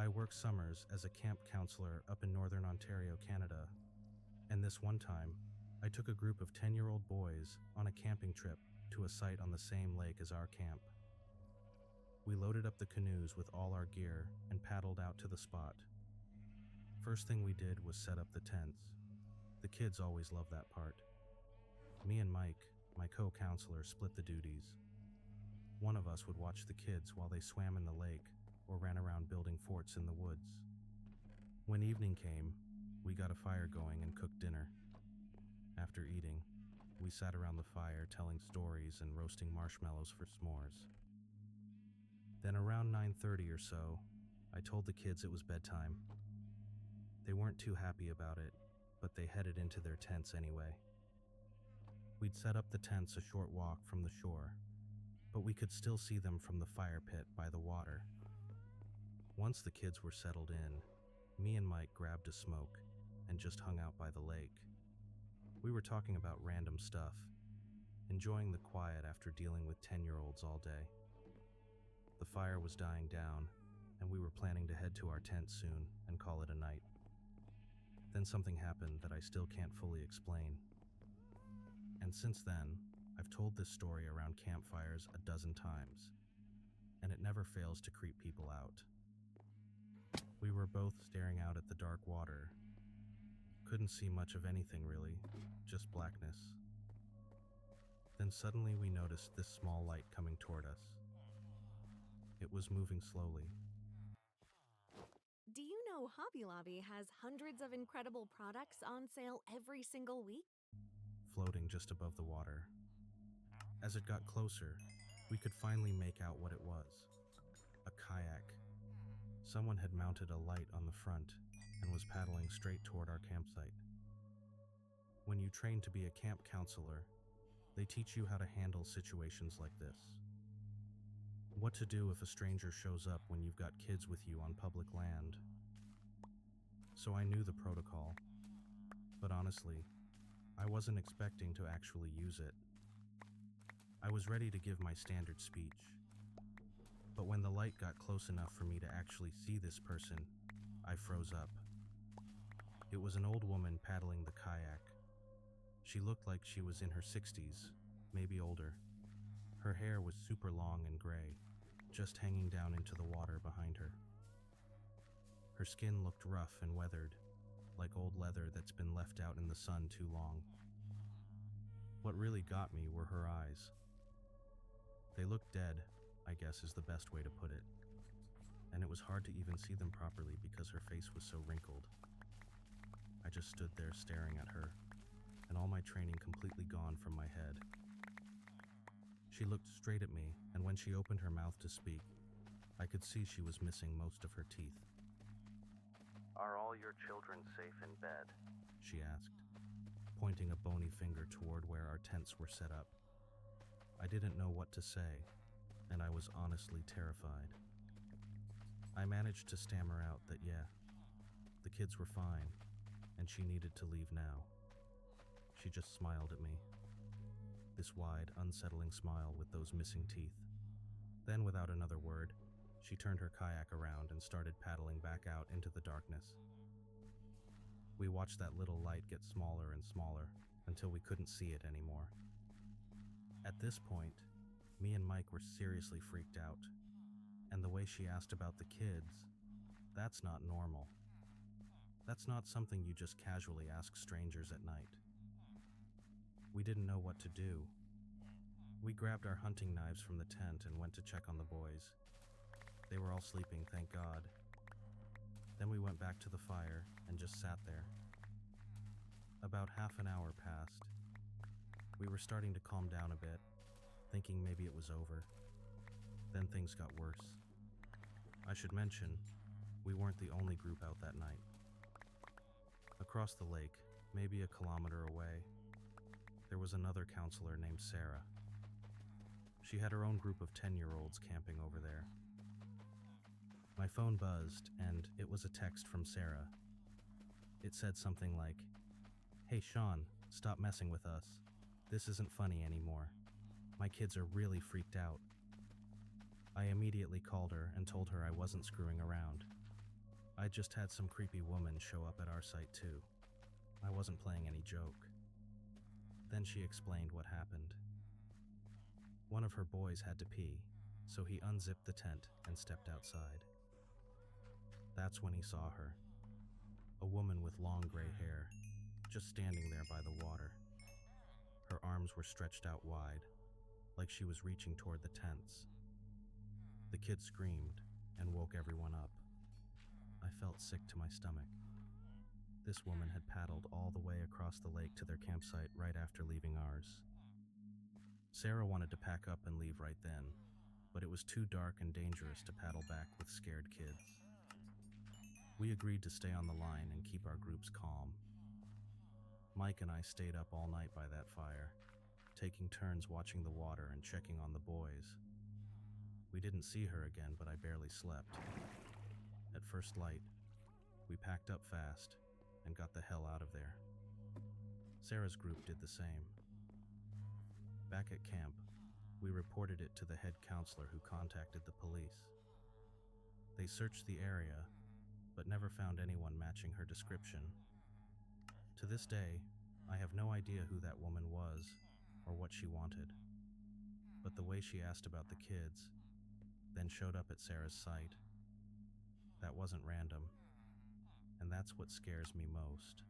I work summers as a camp counselor up in Northern Ontario, Canada, and this one time, I took a group of 10-year-old boys on a camping trip to a site on the same lake as our camp. We loaded up the canoes with all our gear and paddled out to the spot. First thing we did was set up the tents. The kids always love that part. Me and Mike, my co-counselor, split the duties. One of us would watch the kids while they swam in the lake or ran around building forts in the woods. When evening came, we got a fire going and cooked dinner. After eating, we sat around the fire telling stories and roasting marshmallows for s'mores. Then around 9:30 or so, I told the kids it was bedtime. They weren't too happy about it, but they headed into their tents anyway. We'd set up the tents a short walk from the shore, but we could still see them from the fire pit by the water. Once the kids were settled in, me and Mike grabbed a smoke and just hung out by the lake. We were talking about random stuff, enjoying the quiet after dealing with 10-year-olds all day. The fire was dying down, and we were planning to head to our tent soon and call it a night. Then something happened that I still can't fully explain. And since then, I've told this story around campfires a dozen times, and it never fails to creep people out. We were both staring out at the dark water. Couldn't see much of anything really, just blackness. Then suddenly we noticed this small light coming toward us. It was moving slowly. Do you know Hobby Lobby has hundreds of incredible products on sale every single week? Floating just above the water. As it got closer, we could finally make out what it was. A kayak. Someone had mounted a light on the front and was paddling straight toward our campsite. When you train to be a camp counselor, they teach you how to handle situations like this. What to do if a stranger shows up when you've got kids with you on public land. So I knew the protocol, but honestly, I wasn't expecting to actually use it. I was ready to give my standard speech. But when the light got close enough for me to actually see this person, I froze up. It was an old woman paddling the kayak. She looked like she was in her 60s, maybe older. Her hair was super long and gray, just hanging down into the water behind her. Her skin looked rough and weathered, like old leather that's been left out in the sun too long. What really got me were her eyes. They looked dead, I guess is the best way to put it, and it was hard to even see them properly because her face was so wrinkled. I just stood there staring at her, and all my training completely gone from my head. She looked straight at me, and when she opened her mouth to speak, I could see she was missing most of her teeth. "Are all your children safe in bed?" she asked, pointing a bony finger toward where our tents were set up. I didn't know what to say, and I was honestly terrified. I managed to stammer out that yeah, the kids were fine, and she needed to leave now. She just smiled at me. This wide, unsettling smile with those missing teeth. Then, without another word, she turned her kayak around and started paddling back out into the darkness. We watched that little light get smaller and smaller until we couldn't see it anymore. At this point, me and Mike were seriously freaked out. And the way she asked about the kids, that's not normal. That's not something you just casually ask strangers at night. We didn't know what to do. We grabbed our hunting knives from the tent and went to check on the boys. They were all sleeping, thank God. Then we went back to the fire and just sat there. About half an hour passed. We were starting to calm down a bit, thinking maybe it was over. Then things got worse. I should mention, we weren't the only group out that night. Across the lake, maybe a kilometer away, there was another counselor named Sarah. She had her own group of 10-year-olds camping over there. My phone buzzed, and it was a text from Sarah. It said something like, "Hey Sean, stop messing with us. This isn't funny anymore. My kids are really freaked out." I immediately called her and told her I wasn't screwing around. I just had some creepy woman show up at our site too. I wasn't playing any joke. Then she explained what happened. One of her boys had to pee, so he unzipped the tent and stepped outside. That's when he saw her. A woman with long gray hair, just standing there by the water. Her arms were stretched out wide, like she was reaching toward the tents. The kid screamed and woke everyone up. I felt sick to my stomach. This woman had paddled all the way across the lake to their campsite right after leaving ours. Sarah wanted to pack up and leave right then, but it was too dark and dangerous to paddle back with scared kids. We agreed to stay on the line and keep our groups calm. Mike and I stayed up all night by that fire, taking turns watching the water and checking on the boys. We didn't see her again, but I barely slept. At first light, we packed up fast and got the hell out of there. Sarah's group did the same. Back at camp, we reported it to the head counselor, who contacted the police. They searched the area, but never found anyone matching her description. To this day, I have no idea who that woman was or what she wanted. But the way she asked about the kids, then showed up at Sarah's site, that wasn't random. And that's what scares me most.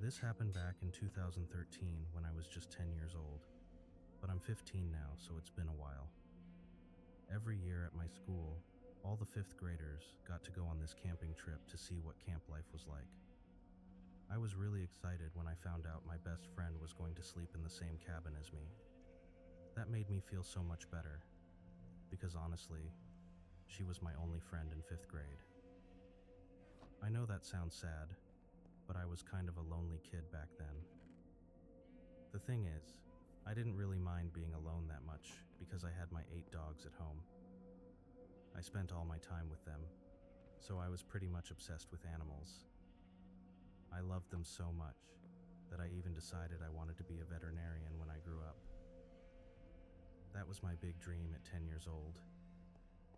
This happened back in 2013 when I was just 10 years old, but I'm 15 now, so it's been a while. Every year at my school, all the 5th graders got to go on this camping trip to see what camp life was like. I was really excited when I found out my best friend was going to sleep in the same cabin as me. That made me feel so much better, because honestly, she was my only friend in 5th grade. I know that sounds sad, but I was kind of a lonely kid back then. The thing is, I didn't really mind being alone that much because I had my 8 dogs at home. I spent all my time with them, so I was pretty much obsessed with animals. I loved them so much that I even decided I wanted to be a veterinarian when I grew up. That was my big dream at 10 years old.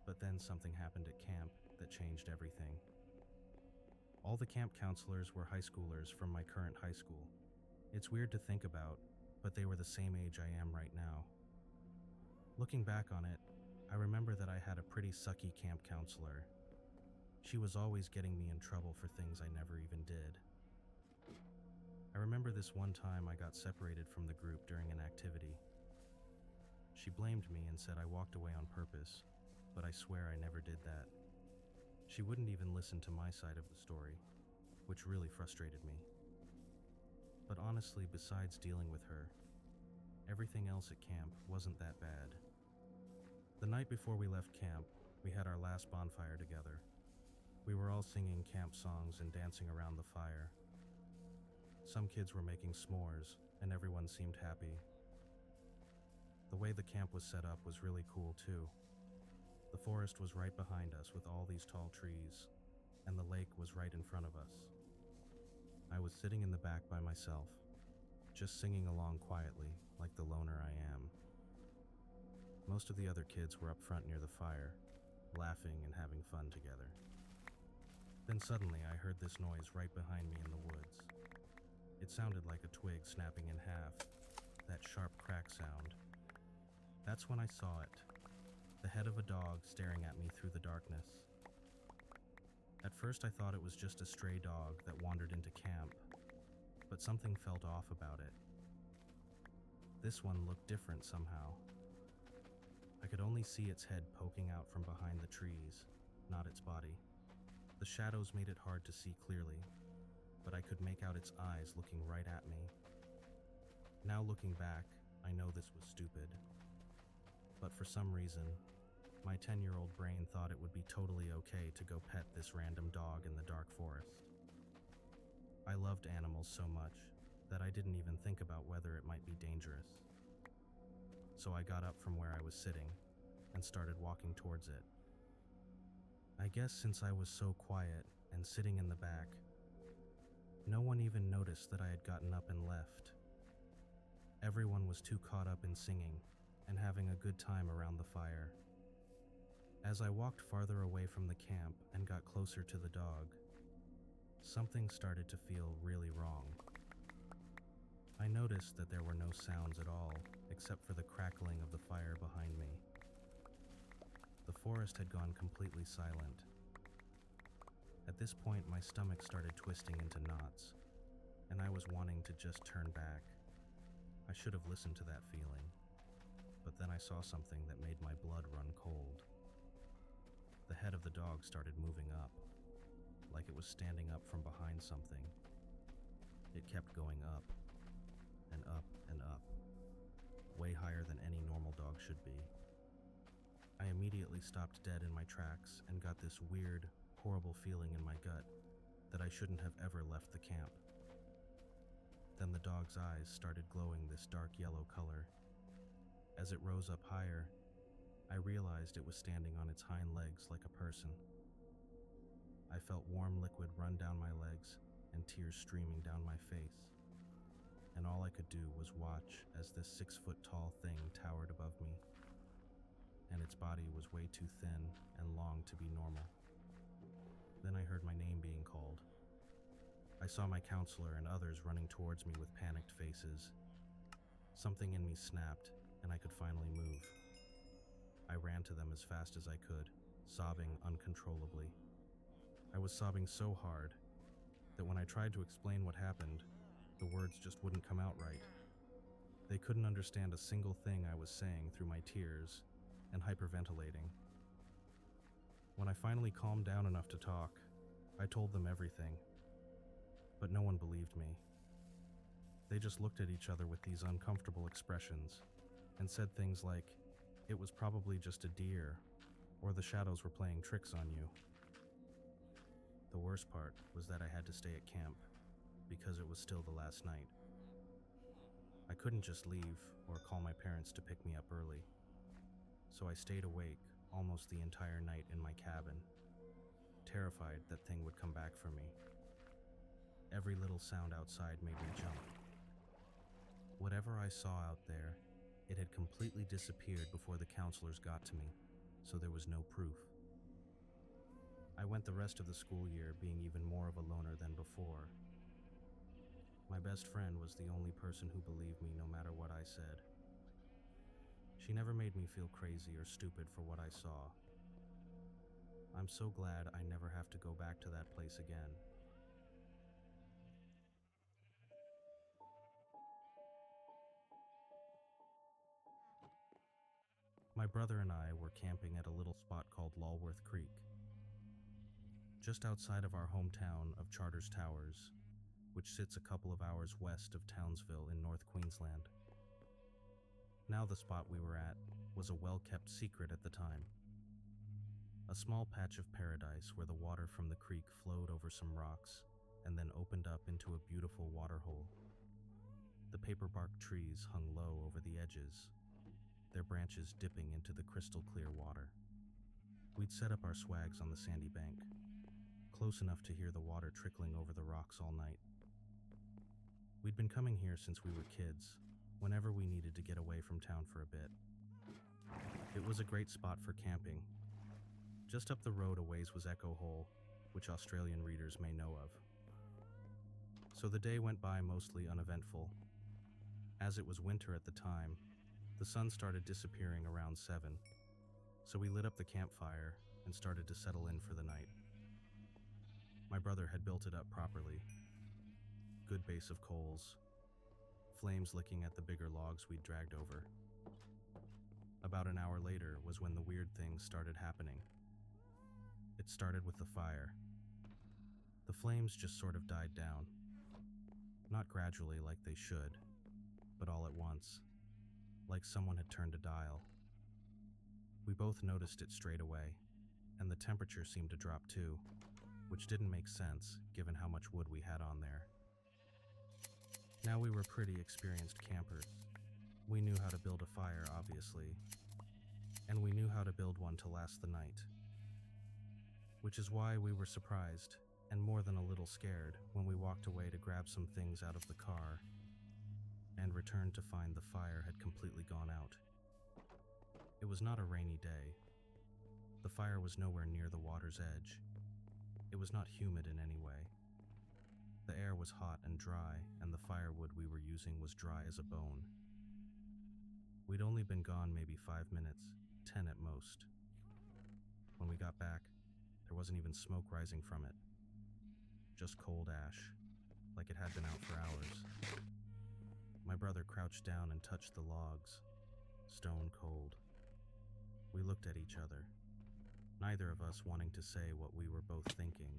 But then something happened at camp that changed everything. All the camp counselors were high schoolers from my current high school. It's weird to think about, but they were the same age I am right now. Looking back on it, I remember that I had a pretty sucky camp counselor. She was always getting me in trouble for things I never even did. I remember this one time I got separated from the group during an activity. She blamed me and said I walked away on purpose, but I swear I never did that. She wouldn't even listen to my side of the story, which really frustrated me. But honestly, besides dealing with her, everything else at camp wasn't that bad. The night before we left camp, we had our last bonfire together. We were all singing camp songs and dancing around the fire. Some kids were making s'mores, and everyone seemed happy. The way the camp was set up was really cool too. The forest was right behind us with all these tall trees, and the lake was right in front of us. I was sitting in the back by myself, just singing along quietly, like the loner I am. Most of the other kids were up front near the fire, laughing and having fun together. Then suddenly I heard this noise right behind me in the woods. It sounded like a twig snapping in half, that sharp crack sound. That's when I saw it, the head of a dog staring at me through the darkness. At first I thought it was just a stray dog that wandered into camp, but something felt off about it. This one looked different somehow. I could only see its head poking out from behind the trees, not its body. The shadows made it hard to see clearly, but I could make out its eyes looking right at me. Now looking back, I know this was stupid. But for some reason, my 10-year-old brain thought it would be totally okay to go pet this random dog in the dark forest. I loved animals so much that I didn't even think about whether it might be dangerous. So I got up from where I was sitting and started walking towards it. I guess since I was so quiet and sitting in the back, no one even noticed that I had gotten up and left. Everyone was too caught up in singing and having a good time around the fire. As I walked farther away from the camp and got closer to the dog, something started to feel really wrong. I noticed that there were no sounds at all except for the crackling of the fire behind me. The forest had gone completely silent. At this point, my stomach started twisting into knots, and I was wanting to just turn back. I should have listened to that feeling, but then I saw something that made my blood run cold. The head of the dog started moving up, like it was standing up from behind something. It kept going up, and up, and up, way higher than any normal dog should be. I immediately stopped dead in my tracks and got this weird, horrible feeling in my gut that I shouldn't have ever left the camp. Then the dog's eyes started glowing this dark yellow color. As it rose up higher, I realized it was standing on its hind legs like a person. I felt warm liquid run down my legs and tears streaming down my face. And all I could do was watch as this 6-foot-tall thing towered above me, and its body was way too thin and long to be normal. Then I heard my name being called. I saw my counselor and others running towards me with panicked faces. Something in me snapped, and I could finally move. I ran to them as fast as I could, sobbing uncontrollably. I was sobbing so hard that when I tried to explain what happened, the words just wouldn't come out right. They couldn't understand a single thing I was saying through my tears and hyperventilating. When I finally calmed down enough to talk, I told them everything, but no one believed me. They just looked at each other with these uncomfortable expressions and said things like, "It was probably just a deer," or "the shadows were playing tricks on you." The worst part was that I had to stay at camp because it was still the last night. I couldn't just leave or call my parents to pick me up early, so I stayed awake almost the entire night in my cabin, terrified that thing would come back for me. Every little sound outside made me jump. Whatever I saw out there, it had completely disappeared before the counselors got to me, so there was no proof. I went the rest of the school year being even more of a loner than before. My best friend was the only person who believed me no matter what I said. She never made me feel crazy or stupid for what I saw. I'm so glad I never have to go back to that place again. My brother and I were camping at a little spot called Lulworth Creek, just outside of our hometown of Charters Towers, which sits a couple of hours west of Townsville in North Queensland. Now the spot we were at was a well-kept secret at the time. A small patch of paradise where the water from the creek flowed over some rocks and then opened up into a beautiful waterhole. The paperbark trees hung low over the edges, their branches dipping into the crystal clear water. We'd set up our swags on the sandy bank, close enough to hear the water trickling over the rocks all night. We'd been coming here since we were kids, whenever we needed to get away from town for a bit. It was a great spot for camping. Just up the road a ways was Echo Hole, which Australian readers may know of. So the day went by mostly uneventful. As it was winter at the time, the sun started disappearing around 7, so we lit up the campfire and started to settle in for the night. My brother had built it up properly. Good base of coals, flames licking at the bigger logs we'd dragged over. About an hour later was when the weird things started happening. It started with the fire. The flames just sort of died down. Not gradually like they should, but all at once, like someone had turned a dial. We both noticed it straight away, and the temperature seemed to drop too, which didn't make sense given how much wood we had on there. Now we were pretty experienced campers. We knew how to build a fire, obviously, and we knew how to build one to last the night. Which is why we were surprised, and more than a little scared, when we walked away to grab some things out of the car. and returned to find the fire had completely gone out. It was not a rainy day. The fire was nowhere near the water's edge. It was not humid in any way. The air was hot and dry, and the firewood we were using was dry as a bone. We'd only been gone maybe 5 minutes, 10 at most. When we got back, there wasn't even smoke rising from it. Just cold ash, like it had been out for hours. My brother crouched down and touched the logs, stone cold. We looked at each other, neither of us wanting to say what we were both thinking.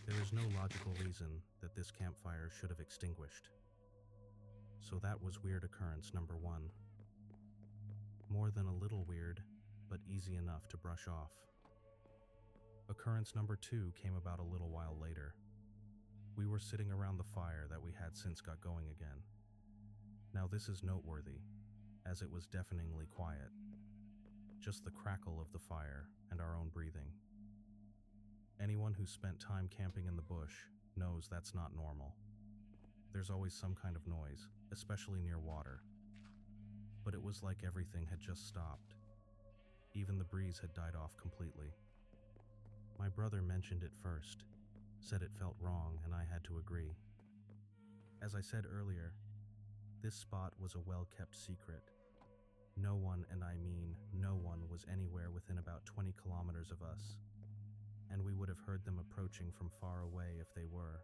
There is no logical reason that this campfire should have extinguished. So that was weird occurrence number 1. More than a little weird, but easy enough to brush off. Occurrence number 2 came about a little while later. We were sitting around the fire that we had since got going again. Now this is noteworthy, as it was deafeningly quiet. Just the crackle of the fire and our own breathing. Anyone who spent time camping in the bush knows that's not normal. There's always some kind of noise, especially near water. But it was like everything had just stopped. Even the breeze had died off completely. My brother mentioned it first, said it felt wrong, and I had to agree. As I said earlier, this spot was a well-kept secret. No one, and I mean no one, was anywhere within about 20 kilometers of us, and we would have heard them approaching from far away if they were.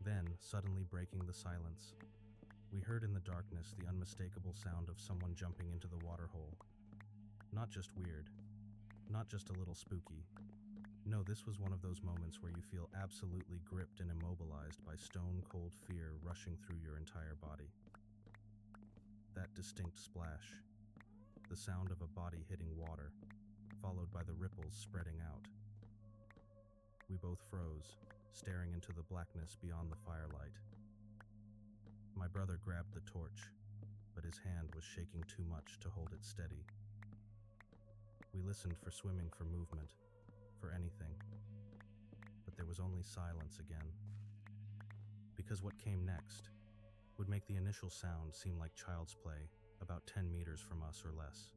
Then, suddenly breaking the silence, we heard in the darkness the unmistakable sound of someone jumping into the waterhole. Not just weird, not just a little spooky. No, this was one of those moments where you feel absolutely gripped and immobilized by stone-cold fear rushing through your entire body. That distinct splash, the sound of a body hitting water, followed by the ripples spreading out. We both froze, staring into the blackness beyond the firelight. My brother grabbed the torch, but his hand was shaking too much to hold it steady. We listened for swimming, for movement, for anything. But there was only silence again. Because what came next would make the initial sound seem like child's play about 10 meters from us or less.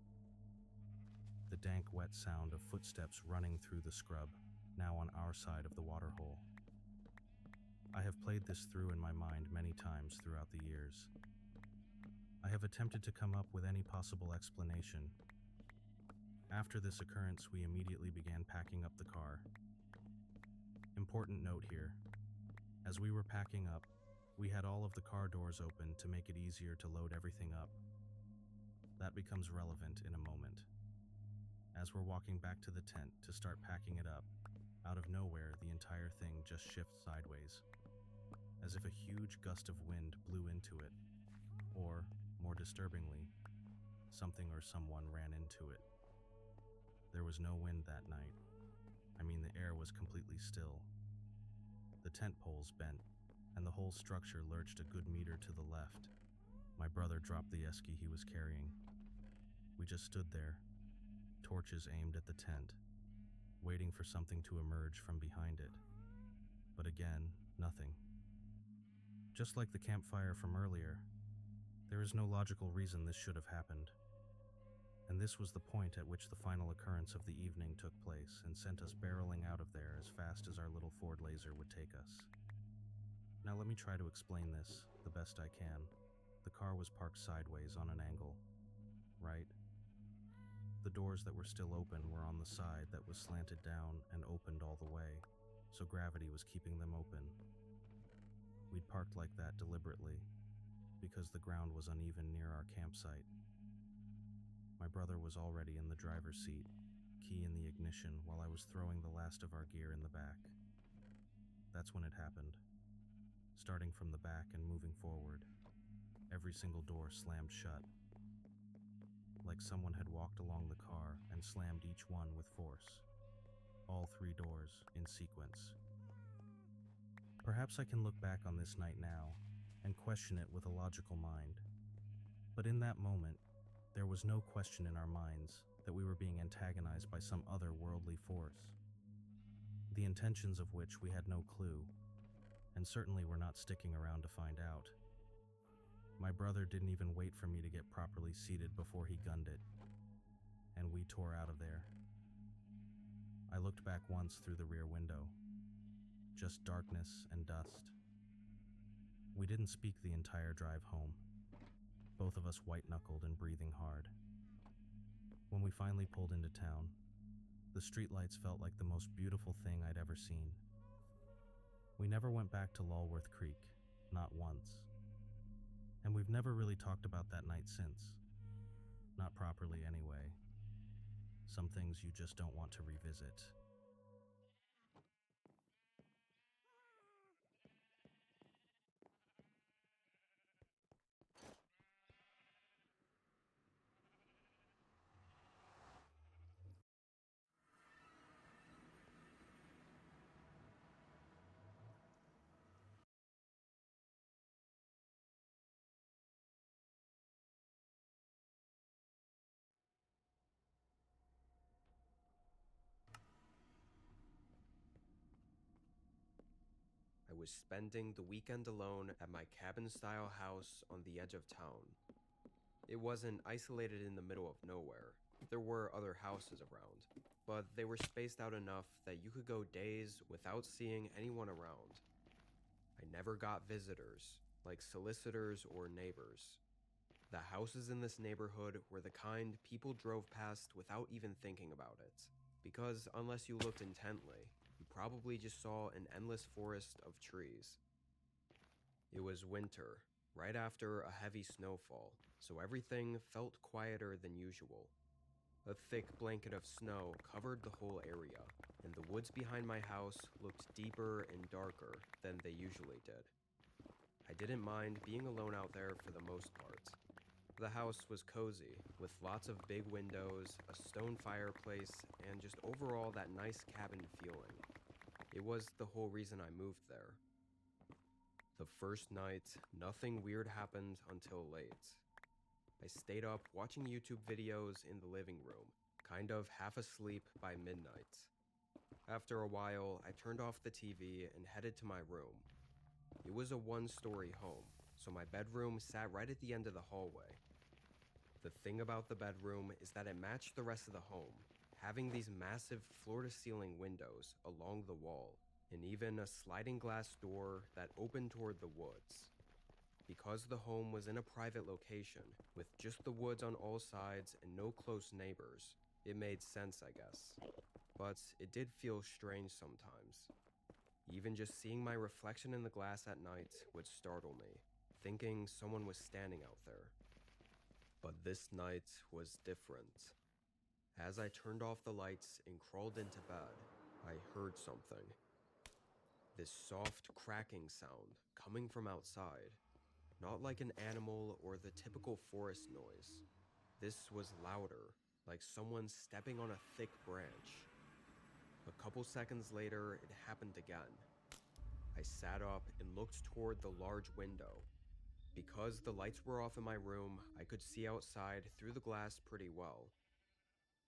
The dank, wet sound of footsteps running through the scrub, now on our side of the waterhole. I have played this through in my mind many times throughout the years. I have attempted to come up with any possible explanation. After this occurrence, we immediately began packing up the car. Important note here. As we were packing up, we had all of the car doors open to make it easier to load everything up. That becomes relevant in a moment. As we're walking back to the tent to start packing it up, out of nowhere, the entire thing just shifts sideways, as if a huge gust of wind blew into it, or, more disturbingly, something or someone ran into it. There was no wind that night. I mean, the air was completely still. The tent poles bent, and the whole structure lurched a good meter to the left. My brother dropped the esky he was carrying. We just stood there, torches aimed at the tent, waiting for something to emerge from behind it. But again, nothing. Just like the campfire from earlier, there is no logical reason this should have happened. And this was the point at which the final occurrence of the evening took place and sent us barreling out of there as fast as our little Ford Laser would take us. Now let me try to explain this the best I can. The car was parked sideways on an angle, right? The doors that were still open were on the side that was slanted down and opened all the way, so gravity was keeping them open. We'd parked like that deliberately, because the ground was uneven near our campsite. My brother was already in the driver's seat, key in the ignition, while I was throwing the last of our gear in the back. That's when it happened. Starting from the back and moving forward, every single door slammed shut, like someone had walked along the car and slammed each one with force. All 3 doors in sequence. Perhaps I can look back on this night now and question it with a logical mind. But in that moment, there was no question in our minds that we were being antagonized by some other worldly force, the intentions of which we had no clue, and certainly were not sticking around to find out. My brother didn't even wait for me to get properly seated before he gunned it, and we tore out of there. I looked back once through the rear window. Just darkness and dust. We didn't speak the entire drive home, both of us white-knuckled and breathing hard. When we finally pulled into town, the streetlights felt like the most beautiful thing I'd ever seen. We never went back to Lulworth Creek, not once. And we've never really talked about that night since. Not properly anyway. Some things you just don't want to revisit. I was spending the weekend alone at my cabin-style house on the edge of town. It wasn't isolated in the middle of nowhere. There were other houses around, but they were spaced out enough that you could go days without seeing anyone around. I never got visitors, like solicitors or neighbors. The houses in this neighborhood were the kind people drove past without even thinking about it, because unless you looked intently, you probably just saw an endless forest of trees. It was winter, right after a heavy snowfall, so everything felt quieter than usual. A thick blanket of snow covered the whole area, and the woods behind my house looked deeper and darker than they usually did. I didn't mind being alone out there for the most part. The house was cozy, with lots of big windows, a stone fireplace, and just overall that nice cabin feeling. It was the whole reason I moved there. The first night, nothing weird happened until late. I stayed up watching YouTube videos in the living room, kind of half asleep by midnight. After a while, I turned off the TV and headed to my room. It was a one-story home, so my bedroom sat right at the end of the hallway. The thing about the bedroom is that it matched the rest of the home, having these massive floor-to-ceiling windows along the wall, and even a sliding glass door that opened toward the woods. Because the home was in a private location, with just the woods on all sides and no close neighbors, it made sense, I guess. But it did feel strange sometimes. Even just seeing my reflection in the glass at night would startle me, thinking someone was standing out there. But this night was different. As I turned off the lights and crawled into bed, I heard something. This soft cracking sound coming from outside. Not like an animal or the typical forest noise. This was louder, like someone stepping on a thick branch. A couple seconds later, it happened again. I sat up and looked toward the large window. Because the lights were off in my room, I could see outside through the glass pretty well.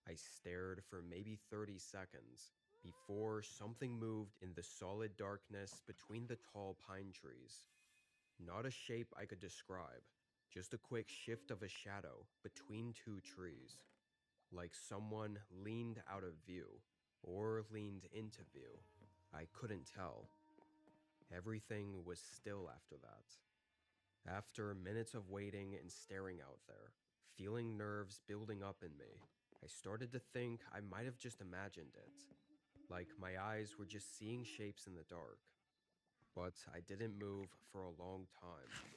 I stared for maybe 30 seconds before something moved in the solid darkness between the tall pine trees. Not a shape I could describe, just a quick shift of a shadow between two trees. Like someone leaned out of view, or leaned into view. I couldn't tell. Everything was still after that. After minutes of waiting and staring out there, feeling nerves building up in me, I started to think I might have just imagined it. Like my eyes were just seeing shapes in the dark. But I didn't move for a long time.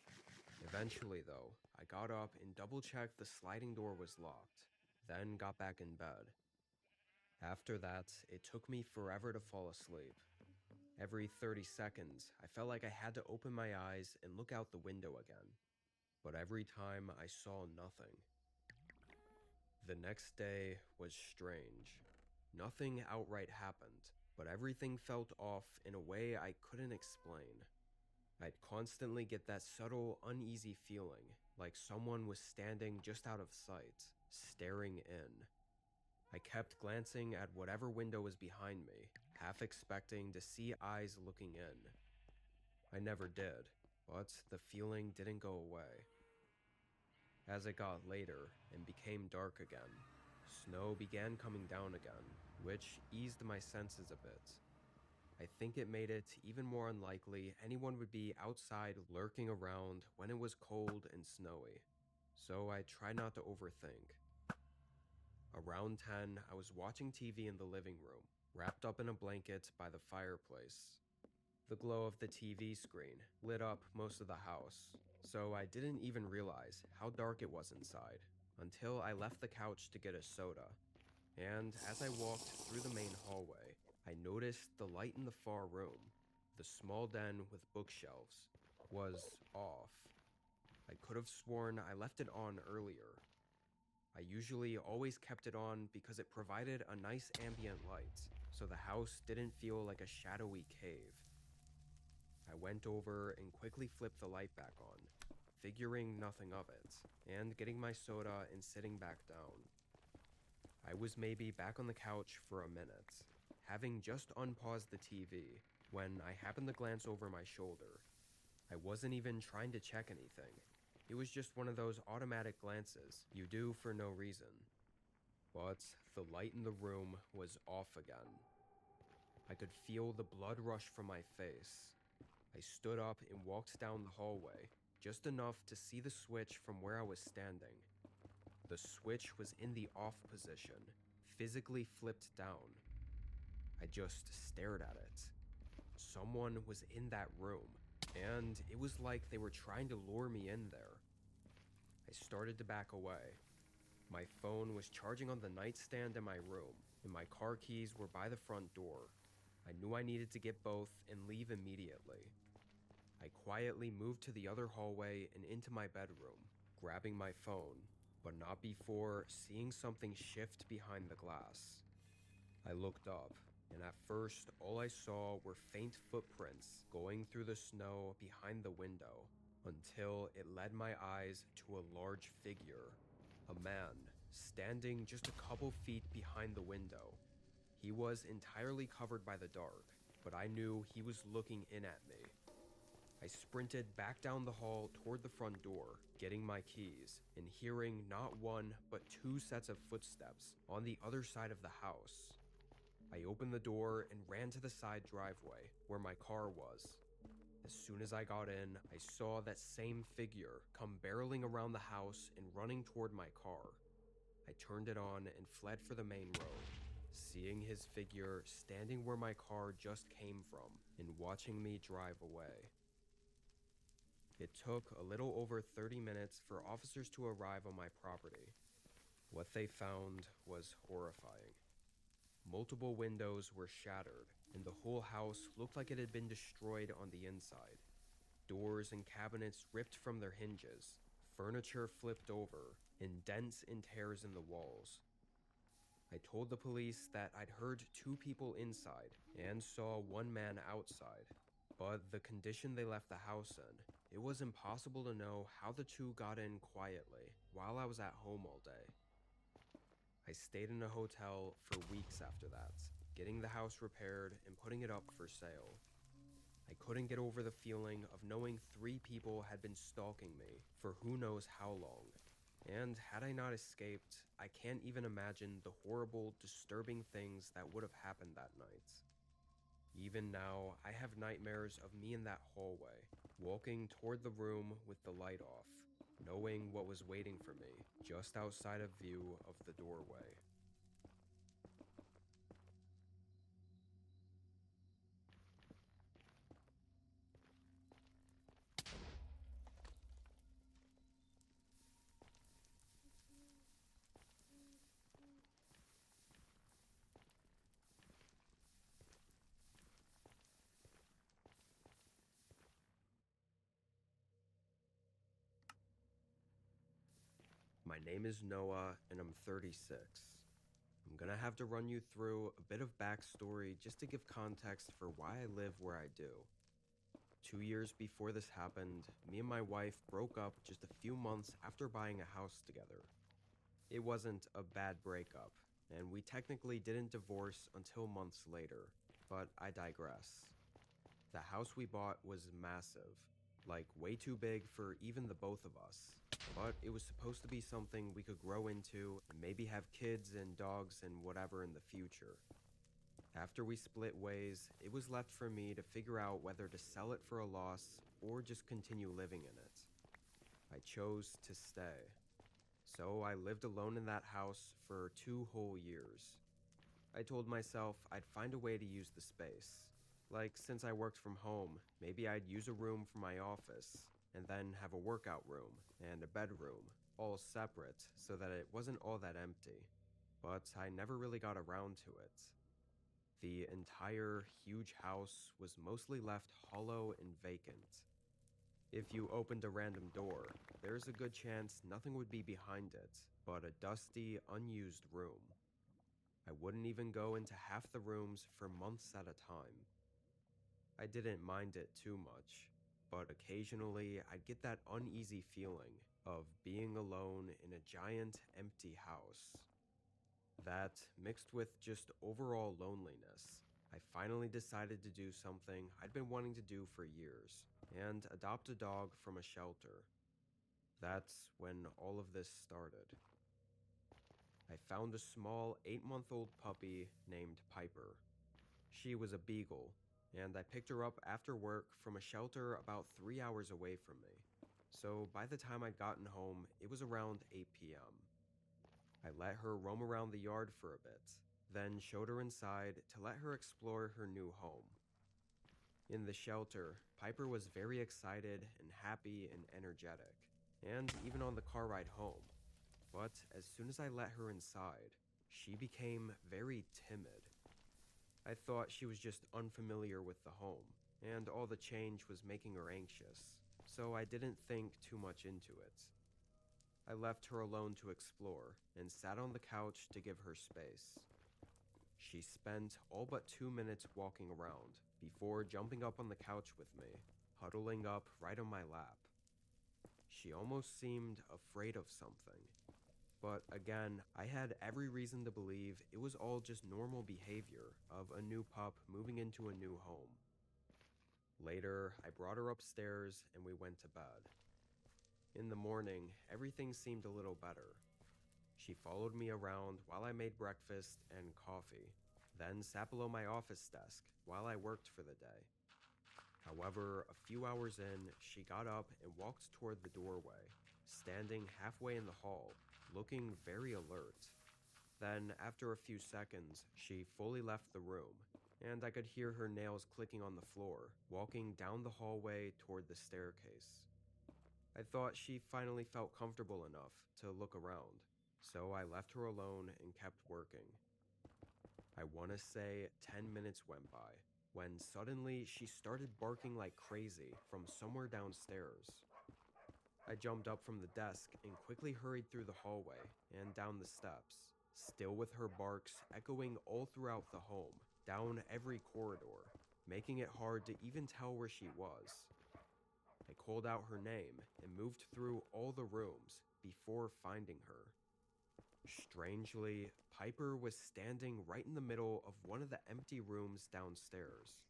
Eventually, though, I got up and double-checked the sliding door was locked, then got back in bed. After that, it took me forever to fall asleep. Every 30 seconds, I felt like I had to open my eyes and look out the window again. But every time, I saw nothing. The next day was strange. Nothing outright happened, but everything felt off in a way I couldn't explain. I'd constantly get that subtle, uneasy feeling, like someone was standing just out of sight, staring in. I kept glancing at whatever window was behind me, half expecting to see eyes looking in. I never did, but the feeling didn't go away. As it got later and became dark again, snow began coming down again, which eased my senses a bit. I think it made it even more unlikely anyone would be outside lurking around when it was cold and snowy, so I tried not to overthink. Around 10, I was watching TV in the living room, wrapped up in a blanket by the fireplace. The glow of the TV screen lit up most of the house, so I didn't even realize how dark it was inside until I left the couch to get a soda. And as I walked through the main hallway, I noticed the light in the far room, the small den with bookshelves, was off. I could have sworn I left it on earlier. I usually always kept it on because it provided a nice ambient light, so the house didn't feel like a shadowy cave. I went over and quickly flipped the light back on, figuring nothing of it, and getting my soda and sitting back down. I was maybe back on the couch for a minute, having just unpaused the TV, when I happened to glance over my shoulder. I wasn't even trying to check anything. It was just one of those automatic glances you do for no reason. But the light in the room was off again. I could feel the blood rush from my face. I stood up and walked down the hallway, just enough to see the switch from where I was standing. The switch was in the off position, physically flipped down. I just stared at it. Someone was in that room, and it was like they were trying to lure me in there. I started to back away. My phone was charging on the nightstand in my room, and my car keys were by the front door. I knew I needed to get both and leave immediately. I quietly moved to the other hallway and into my bedroom, grabbing my phone, but not before seeing something shift behind the glass. I looked up, and at first all I saw were faint footprints going through the snow behind the window, until it led my eyes to a large figure, a man, standing just a couple feet behind the window. He was entirely covered by the dark, but I knew he was looking in at me. I sprinted back down the hall toward the front door, getting my keys, and hearing not one but two sets of footsteps on the other side of the house. I opened the door and ran to the side driveway where my car was. As soon as I got in, I saw that same figure come barreling around the house and running toward my car. I turned it on and fled for the main road, seeing his figure standing where my car just came from and watching me drive away. It took a little over 30 minutes for officers to arrive on my property. What they found was horrifying. Multiple windows were shattered, and the whole house looked like it had been destroyed on the inside. Doors and cabinets ripped from their hinges, furniture flipped over, and dents and tears in the walls. I told the police that I'd heard two people inside and saw one man outside, but the condition they left the house in, it was impossible to know how the two got in quietly while I was at home all day. I stayed in a hotel for weeks after that, getting the house repaired and putting it up for sale. I couldn't get over the feeling of knowing 3 people had been stalking me for who knows how long. And had I not escaped, I can't even imagine the horrible, disturbing things that would have happened that night. Even now, I have nightmares of me in that hallway, walking toward the room with the light off, knowing what was waiting for me just outside of view of the doorway. My name is Noah, and I'm 36. I'm gonna have to run you through a bit of backstory just to give context for why I live where I do. 2 years before this happened, me and my wife broke up just a few months after buying a house together. It wasn't a bad breakup, and we technically didn't divorce until months later, but I digress. The house we bought was massive. like way too big for even the both of us. But it was supposed to be something we could grow into and maybe have kids and dogs and whatever in the future. After we split ways, it was left for me to figure out whether to sell it for a loss or just continue living in it. I chose to stay. So I lived alone in that house for 2 whole years. I told myself I'd find a way to use the space. Like, since I worked from home, maybe I'd use a room for my office, and then have a workout room and a bedroom, all separate so that it wasn't all that empty. But I never really got around to it. The entire huge house was mostly left hollow and vacant. If you opened a random door, there's a good chance nothing would be behind it but a dusty, unused room. I wouldn't even go into half the rooms for months at a time. I didn't mind it too much, but occasionally I'd get that uneasy feeling of being alone in a giant, empty house. That, mixed with just overall loneliness, I finally decided to do something I'd been wanting to do for years, and adopt a dog from a shelter. That's when all of this started. I found a small 8-month-old puppy named Piper. She was a beagle, and I picked her up after work from a shelter about 3 hours away from me. So by the time I'd gotten home, it was around 8 p.m. I let her roam around the yard for a bit, then showed her inside to let her explore her new home. In the shelter, Piper was very excited and happy and energetic, and even on the car ride home. But as soon as I let her inside, she became very timid. I thought she was just unfamiliar with the home, and all the change was making her anxious, so I didn't think too much into it. I left her alone to explore and sat on the couch to give her space. She spent all but 2 minutes walking around before jumping up on the couch with me, huddling up right on my lap. She almost seemed afraid of something. But again, I had every reason to believe it was all just normal behavior of a new pup moving into a new home. Later, I brought her upstairs and we went to bed. In the morning, everything seemed a little better. She followed me around while I made breakfast and coffee, then sat below my office desk while I worked for the day. However, a few hours in, she got up and walked toward the doorway, standing halfway in the hall, looking very alert. Then, after a few seconds, she fully left the room, and I could hear her nails clicking on the floor, walking down the hallway toward the staircase. I thought she finally felt comfortable enough to look around, so I left her alone and kept working. I want to say 10 minutes went by, when suddenly she started barking like crazy from somewhere downstairs. I jumped up from the desk and quickly hurried through the hallway and down the steps, still with her barks echoing all throughout the home, down every corridor, making it hard to even tell where she was. I called out her name and moved through all the rooms before finding her. Strangely, Piper was standing right in the middle of one of the empty rooms downstairs.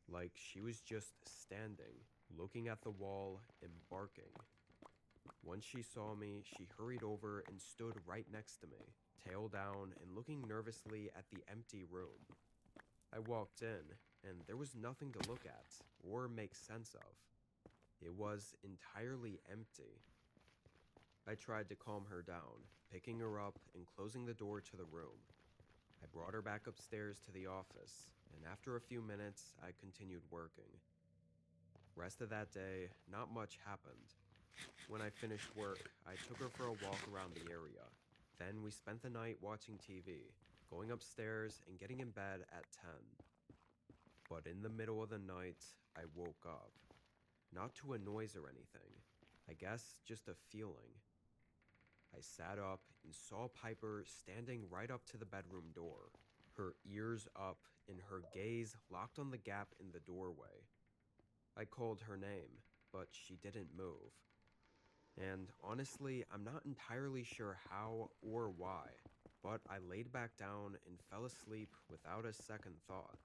Like she was just standing, looking at the wall and barking. Once she saw me, she hurried over and stood right next to me, tail down and looking nervously at the empty room. I walked in, and there was nothing to look at or make sense of. It was entirely empty. I tried to calm her down, picking her up and closing the door to the room. I brought her back upstairs to the office, and after a few minutes, I continued working. Rest of that day, not much happened. When I finished work, I took her for a walk around the area. Then we spent the night watching TV, going upstairs and getting in bed at 10. But in the middle of the night, I woke up. Not to a noise or anything. I guess just a feeling. I sat up and saw Piper standing right up to the bedroom door, her ears up and her gaze locked on the gap in the doorway. I called her name, but she didn't move. And honestly, I'm not entirely sure how or why, but I laid back down and fell asleep without a second thought.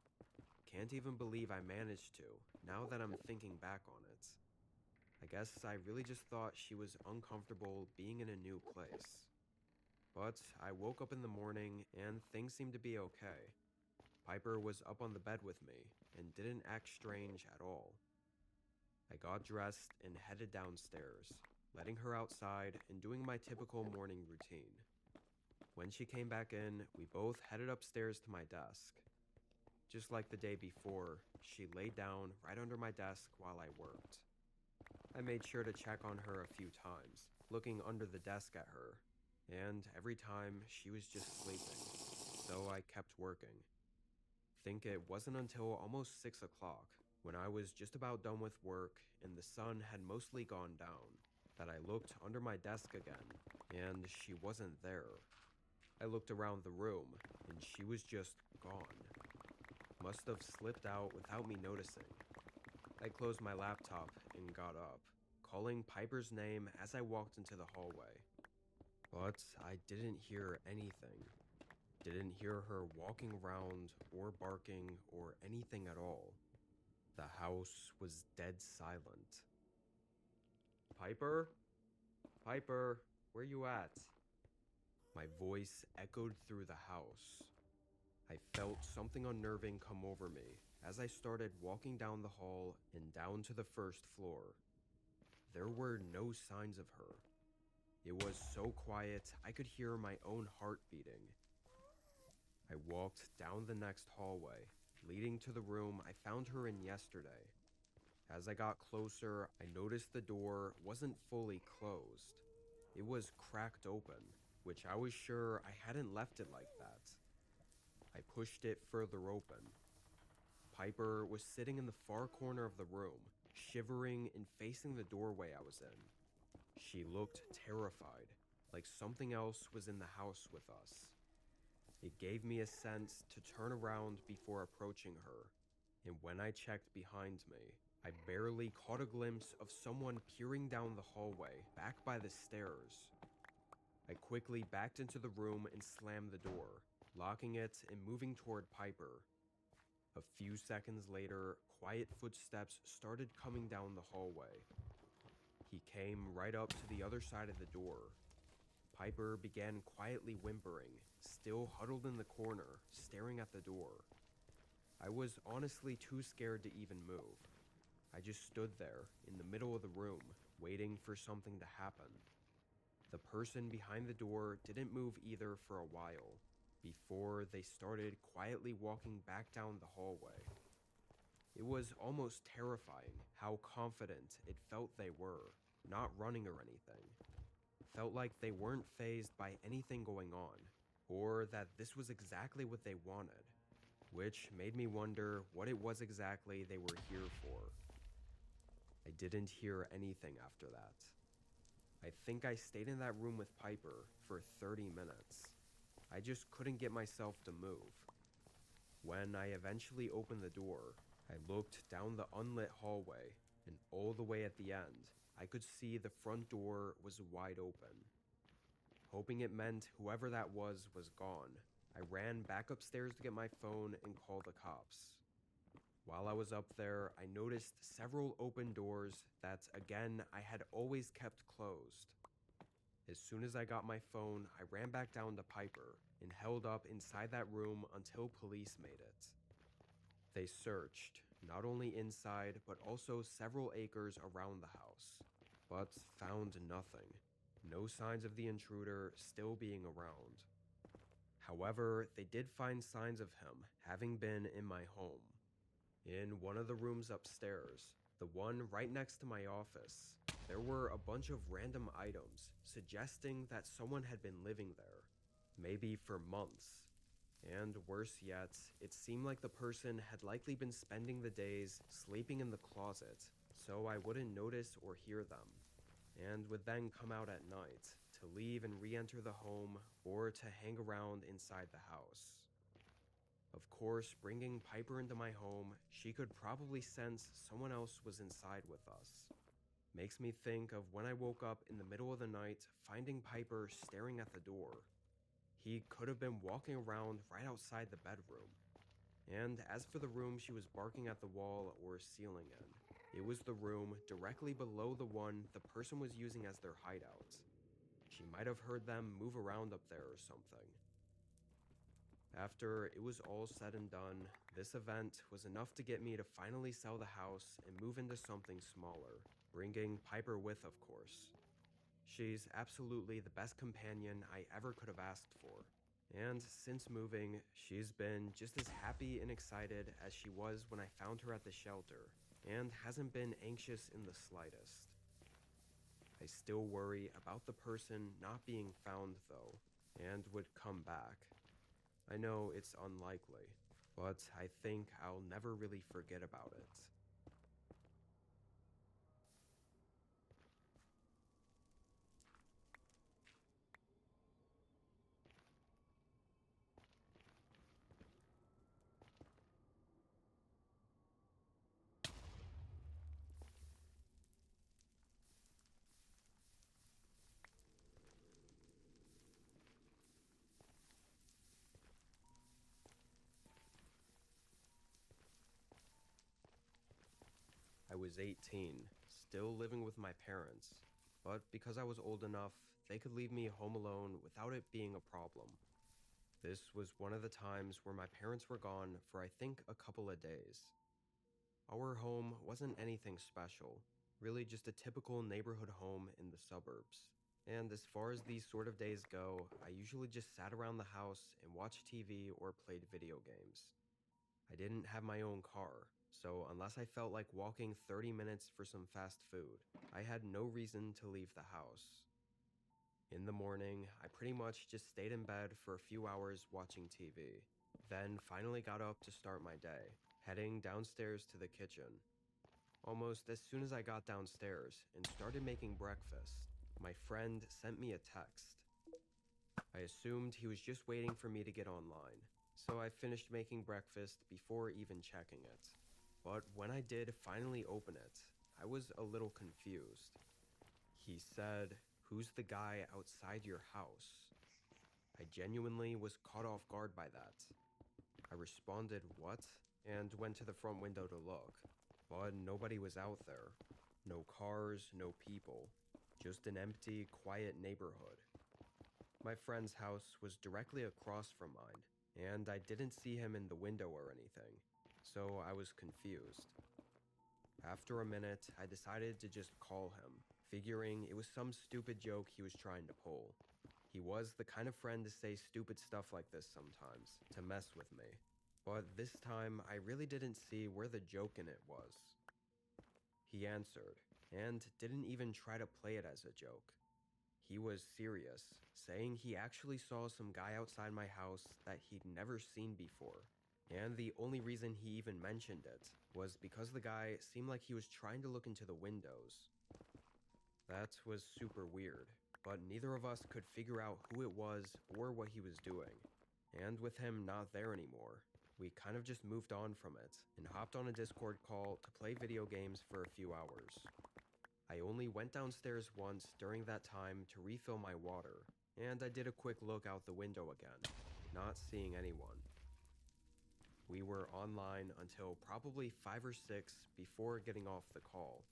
Can't even believe I managed to, now that I'm thinking back on it. I guess I really just thought she was uncomfortable being in a new place. But I woke up in the morning and things seemed to be okay. Piper was up on the bed with me and didn't act strange at all. I got dressed and headed downstairs, letting her outside and doing my typical morning routine. When she came back in, we both headed upstairs to my desk. Just like the day before, she laid down right under my desk while I worked. I made sure to check on her a few times, looking under the desk at her, and every time she was just sleeping, so I kept working. Think it wasn't until almost 6 o'clock, when I was just about done with work and the sun had mostly gone down, that I looked under my desk again, and she wasn't there. I looked around the room, and she was just gone. Must have slipped out without me noticing. I closed my laptop and got up, calling Piper's name as I walked into the hallway. But I didn't hear anything. Didn't hear her walking around or barking or anything at all. The house was dead silent. Piper? Piper, where you at? My voice echoed through the house. I felt something unnerving come over me as I started walking down the hall and down to the first floor. There were no signs of her. It was so quiet I could hear my own heart beating. I walked down the next hallway, leading to the room I found her in yesterday. As I got closer, I noticed the door wasn't fully closed. It was cracked open, which I was sure I hadn't left it like that. I pushed it further open. Piper was sitting in the far corner of the room, shivering and facing the doorway I was in. She looked terrified, like something else was in the house with us. It gave me a sense to turn around before approaching her, and when I checked behind me, I barely caught a glimpse of someone peering down the hallway, back by the stairs. I quickly backed into the room and slammed the door, locking it and moving toward Piper. A few seconds later, quiet footsteps started coming down the hallway. He came right up to the other side of the door. Piper began quietly whimpering, still huddled in the corner, staring at the door. I was honestly too scared to even move. I just stood there, in the middle of the room, waiting for something to happen. The person behind the door didn't move either for a while, before they started quietly walking back down the hallway. It was almost terrifying how confident it felt they were, not running or anything. Felt like they weren't fazed by anything going on, or that this was exactly what they wanted, which made me wonder what it was exactly they were here for. I didn't hear anything after that. I think I stayed in that room with Piper for 30 minutes. I just couldn't get myself to move. When I eventually opened the door, I looked down the unlit hallway, and all the way at the end, I could see the front door was wide open. Hoping it meant whoever that was gone, I ran back upstairs to get my phone and call the cops. While I was up there, I noticed several open doors that, again, I had always kept closed. As soon as I got my phone, I ran back down to Piper and held up inside that room until police made it. They searched, not only inside, but also several acres around the house, but found nothing. No signs of the intruder still being around. However, they did find signs of him having been in my home. In one of the rooms upstairs, the one right next to my office, there were a bunch of random items suggesting that someone had been living there, maybe for months. And worse yet, it seemed like the person had likely been spending the days sleeping in the closet, so I wouldn't notice or hear them, and would then come out at night to leave and re-enter the home or to hang around inside the house. Of course, bringing Piper into my home, she could probably sense someone else was inside with us. Makes me think of when I woke up in the middle of the night, finding Piper staring at the door. He could have been walking around right outside the bedroom. And as for the room she was barking at the wall or ceiling in, It was the room directly below the one the person was using as their hideout. She might have heard them move around up there or something. After it was all said and done, this event was enough to get me to finally sell the house and move into something smaller, bringing Piper with, of course. She's absolutely the best companion I ever could have asked for. And since moving, she's been just as happy and excited as she was when I found her at the shelter, and hasn't been anxious in the slightest. I still worry about the person not being found, though, and would come back. I know it's unlikely, but I think I'll never really forget about it. I was 18, still living with my parents, but because I was old enough, they could leave me home alone without it being a problem. This was one of the times where my parents were gone for I think a couple of days. Our home wasn't anything special, really just a typical neighborhood home in the suburbs. And as far as these sort of days go, I usually just sat around the house and watched TV or played video games. I didn't have my own car, so unless I felt like walking 30 minutes for some fast food, I had no reason to leave the house. In the morning, I pretty much just stayed in bed for a few hours watching TV, then finally got up to start my day, heading downstairs to the kitchen. Almost as soon as I got downstairs and started making breakfast, my friend sent me a text. I assumed he was just waiting for me to get online, so I finished making breakfast before even checking it. But when I did finally open it, I was a little confused. He said, "Who's the guy outside your house?" I genuinely was caught off guard by that. I responded, "What?" and went to the front window to look, but nobody was out there. No cars, no people, just an empty, quiet neighborhood. My friend's house was directly across from mine, and I didn't see him in the window or anything, so I was confused. After a minute, I decided to just call him, figuring it was some stupid joke he was trying to pull. He was the kind of friend to say stupid stuff like this sometimes, to mess with me. But this time, I really didn't see where the joke in it was. He answered, and didn't even try to play it as a joke. He was serious, saying he actually saw some guy outside my house that he'd never seen before. And the only reason he even mentioned it was because the guy seemed like he was trying to look into the windows. That was super weird, but neither of us could figure out who it was or what he was doing. And with him not there anymore, we kind of just moved on from it and hopped on a Discord call to play video games for a few hours. I only went downstairs once during that time to refill my water, and I did a quick look out the window again, not seeing anyone. We were online until probably 5 or 6 before getting off the call.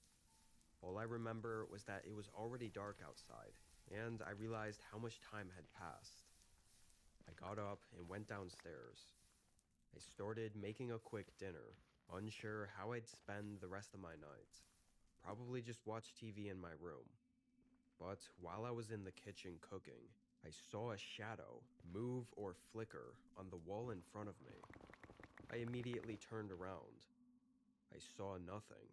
All I remember was that it was already dark outside, and I realized how much time had passed. I got up and went downstairs. I started making a quick dinner, unsure how I'd spend the rest of my night. Probably just watch TV in my room. But while I was in the kitchen cooking, I saw a shadow move or flicker on the wall in front of me. I immediately turned around. I saw nothing,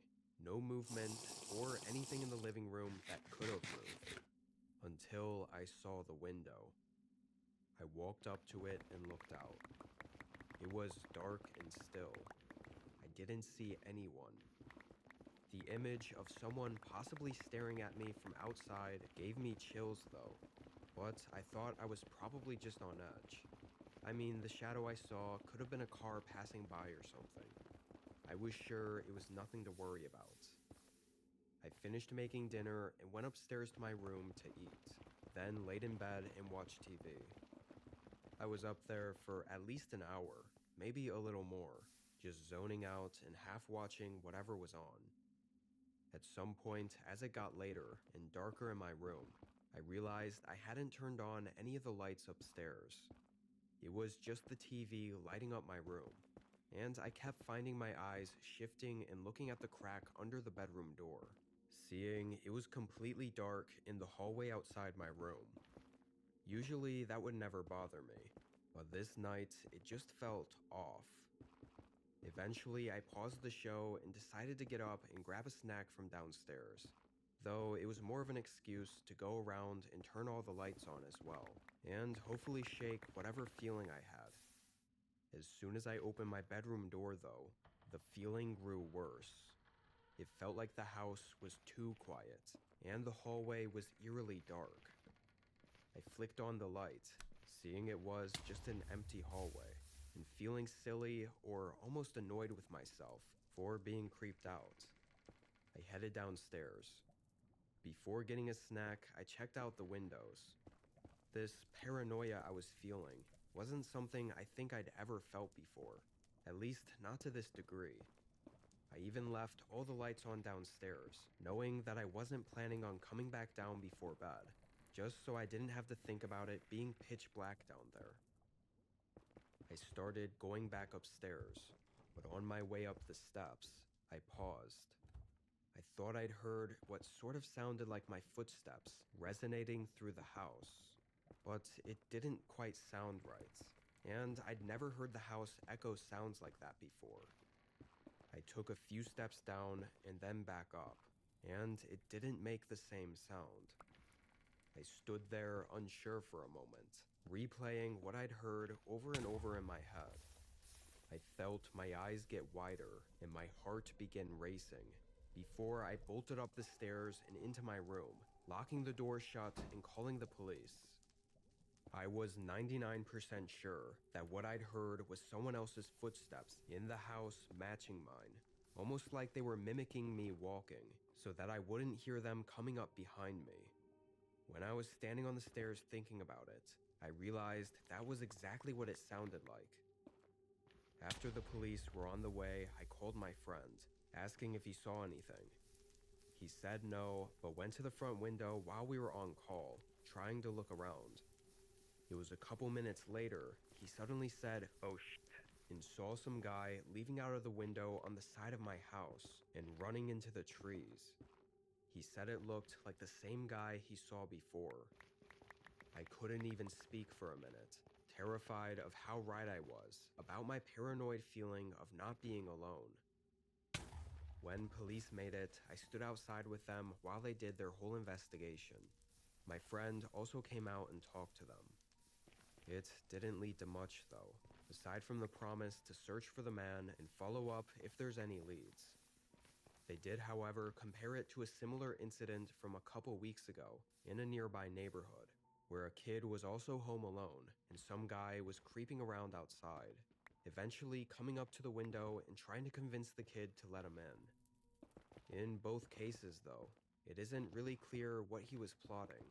no movement or anything in the living room that could have moved, until I saw the window. I walked up to it and looked out. It was dark and still. I didn't see anyone. The image of someone possibly staring at me from outside gave me chills though, but I thought I was probably just on edge. I mean, the shadow I saw could have been a car passing by or something. I was sure it was nothing to worry about. I finished making dinner and went upstairs to my room to eat, then laid in bed and watched TV. I was up there for at least an hour, maybe a little more, just zoning out and half watching whatever was on. At some point, as it got later and darker in my room, I realized I hadn't turned on any of the lights upstairs. It was just the TV lighting up my room, and I kept finding my eyes shifting and looking at the crack under the bedroom door, seeing it was completely dark in the hallway outside my room. Usually that would never bother me, but this night it just felt off. Eventually, I paused the show and decided to get up and grab a snack from downstairs, though it was more of an excuse to go around and turn all the lights on as well, and hopefully shake whatever feeling I had. As soon as I opened my bedroom door, though, the feeling grew worse. It felt like the house was too quiet, and the hallway was eerily dark. I flicked on the light, seeing it was just an empty hallway, and feeling silly or almost annoyed with myself for being creeped out. I headed downstairs. Before getting a snack, I checked out the windows. This paranoia I was feeling wasn't something I think I'd ever felt before, at least not to this degree. I even left all the lights on downstairs, knowing that I wasn't planning on coming back down before bed, just so I didn't have to think about it being pitch black down there. I started going back upstairs, but on my way up the steps, I paused. I thought I'd heard what sort of sounded like my footsteps resonating through the house, but it didn't quite sound right, and I'd never heard the house echo sounds like that before. I took a few steps down and then back up, and it didn't make the same sound. I stood there unsure for a moment, replaying what I'd heard over and over in my head. I felt my eyes get wider and my heart begin racing before I bolted up the stairs and into my room, locking the door shut and calling the police. I was 99% sure that what I'd heard was someone else's footsteps in the house matching mine, almost like they were mimicking me walking so that I wouldn't hear them coming up behind me. When I was standing on the stairs thinking about it, I realized that was exactly what it sounded like. After the police were on the way, I called my friend, asking if he saw anything. He said no, but went to the front window while we were on call, trying to look around. It was a couple minutes later, he suddenly said, "Oh shit," and saw some guy leaving out of the window on the side of my house and running into the trees. He said it looked like the same guy he saw before. I couldn't even speak for a minute, terrified of how right I was about my paranoid feeling of not being alone. When police made it, I stood outside with them while they did their whole investigation. My friend also came out and talked to them. It didn't lead to much, though, aside from the promise to search for the man and follow up if there's any leads. They did, however, compare it to a similar incident from a couple weeks ago in a nearby neighborhood, where a kid was also home alone and some guy was creeping around outside, eventually coming up to the window and trying to convince the kid to let him in. In both cases, though, it isn't really clear what he was plotting.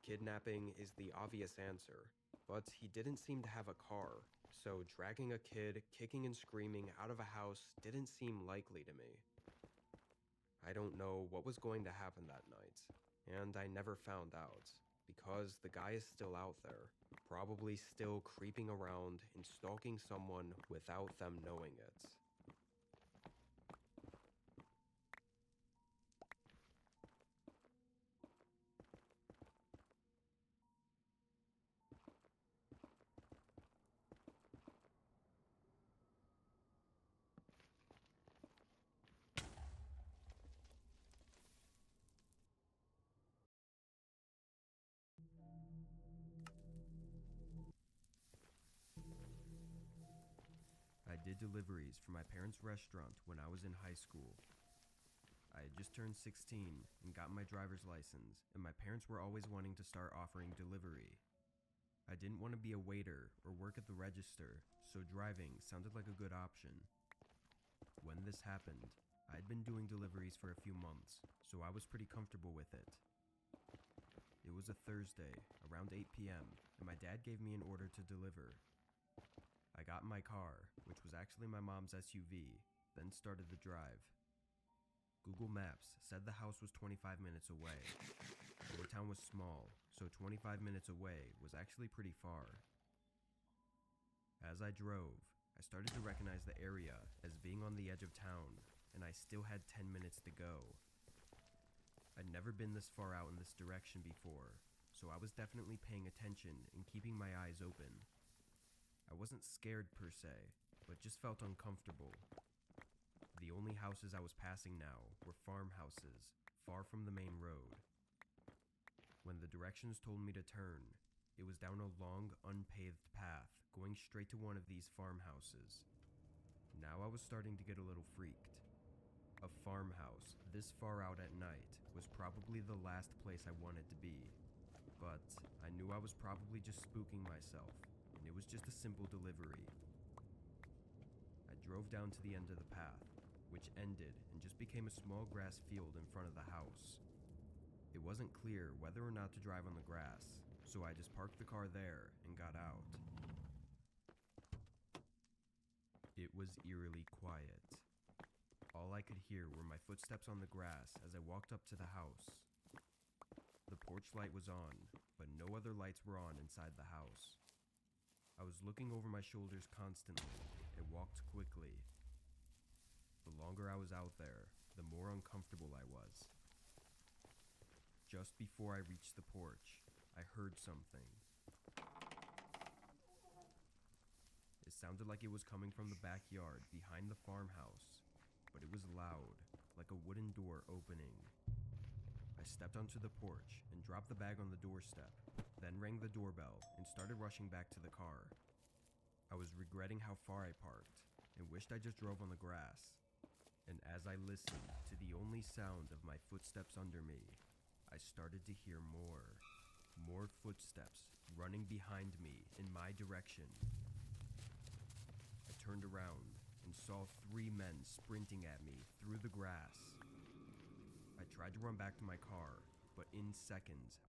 Kidnapping is the obvious answer, but he didn't seem to have a car, so dragging a kid kicking and screaming out of a house didn't seem likely to me. I don't know what was going to happen that night, and I never found out, because the guy is still out there, probably still creeping around and stalking someone without them knowing it. I did deliveries for my parents' restaurant when I was in high school. I had just turned 16 and got my driver's license, and my parents were always wanting to start offering delivery. I didn't want to be a waiter or work at the register, so driving sounded like a good option. When this happened, I'd been doing deliveries for a few months, so I was pretty comfortable with it. It was a Thursday, around 8 p.m., and my dad gave me an order to deliver. I got in my car, which was actually my mom's SUV, then started the drive. Google Maps said the house was 25 minutes away. Our town was small, so 25 minutes away was actually pretty far. As I drove, I started to recognize the area as being on the edge of town, and I still had 10 minutes to go. I'd never been this far out in this direction before, so I was definitely paying attention and keeping my eyes open. I wasn't scared per se, but just felt uncomfortable. The only houses I was passing now were farmhouses, far from the main road. When the directions told me to turn, it was down a long, unpaved path going straight to one of these farmhouses. Now I was starting to get a little freaked. A farmhouse this far out at night was probably the last place I wanted to be, but I knew I was probably just spooking myself, and it was just a simple delivery. I drove down to the end of the path, which ended and just became a small grass field in front of the house. It wasn't clear whether or not to drive on the grass, so I just parked the car there and got out. It was eerily quiet. All I could hear were my footsteps on the grass as I walked up to the house. The porch light was on, but no other lights were on inside the house. I was looking over my shoulders constantly and walked quickly. The longer I was out there, the more uncomfortable I was. Just before I reached the porch, I heard something. It sounded like it was coming from the backyard behind the farmhouse, but it was loud, like a wooden door opening. I stepped onto the porch and dropped the bag on the doorstep, then rang the doorbell and started rushing back to the car. I was regretting how far I parked and wished I just drove on the grass. And as I listened to the only sound of my footsteps under me, I started to hear more footsteps running behind me in my direction. I turned around and saw 3 men sprinting at me through the grass. I tried to run back to my car, but in seconds,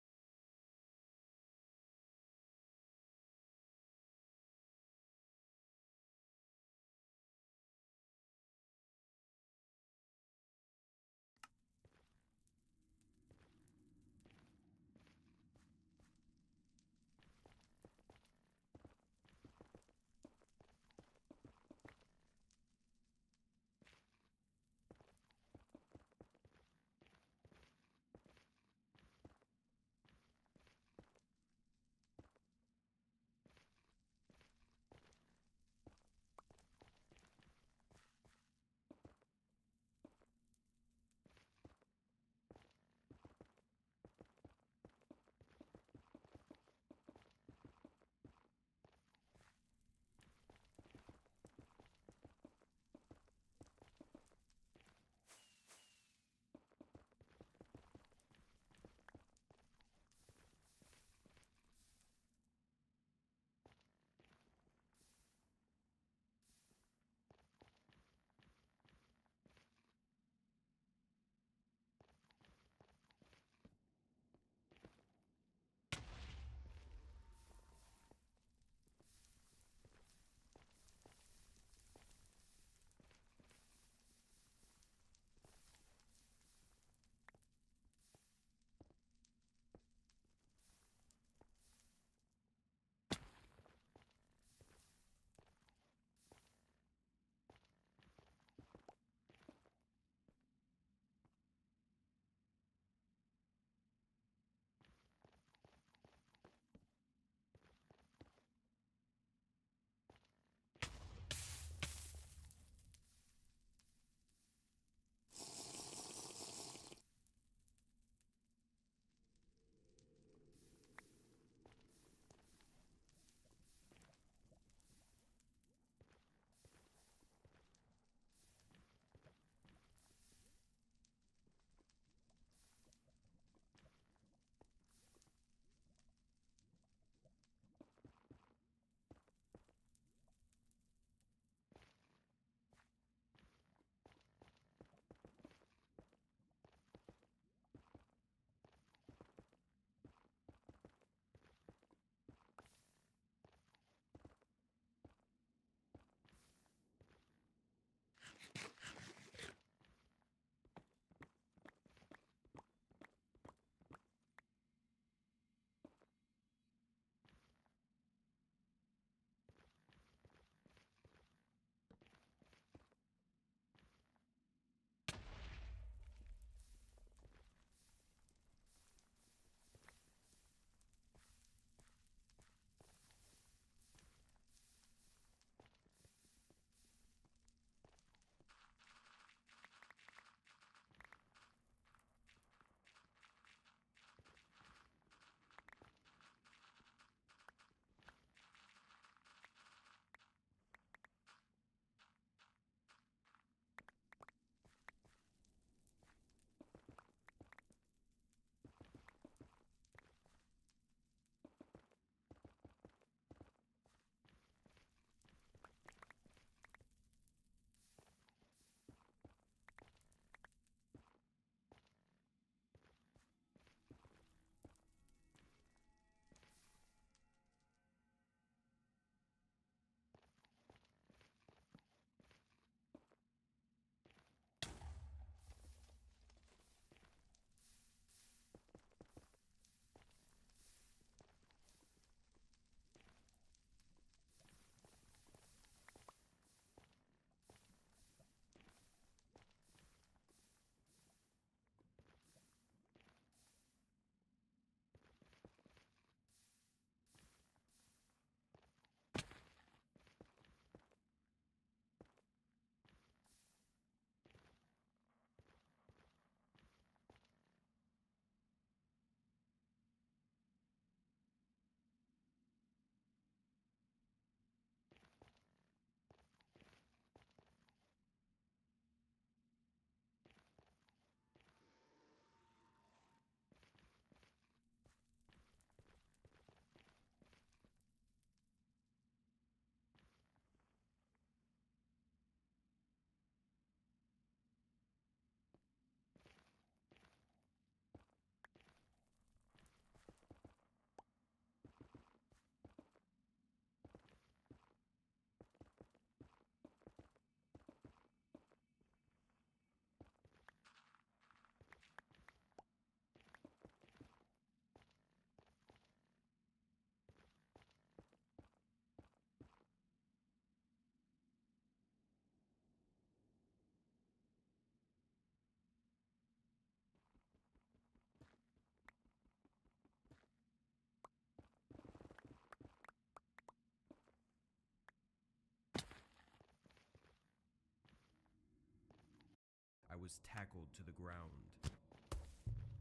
was tackled to the ground.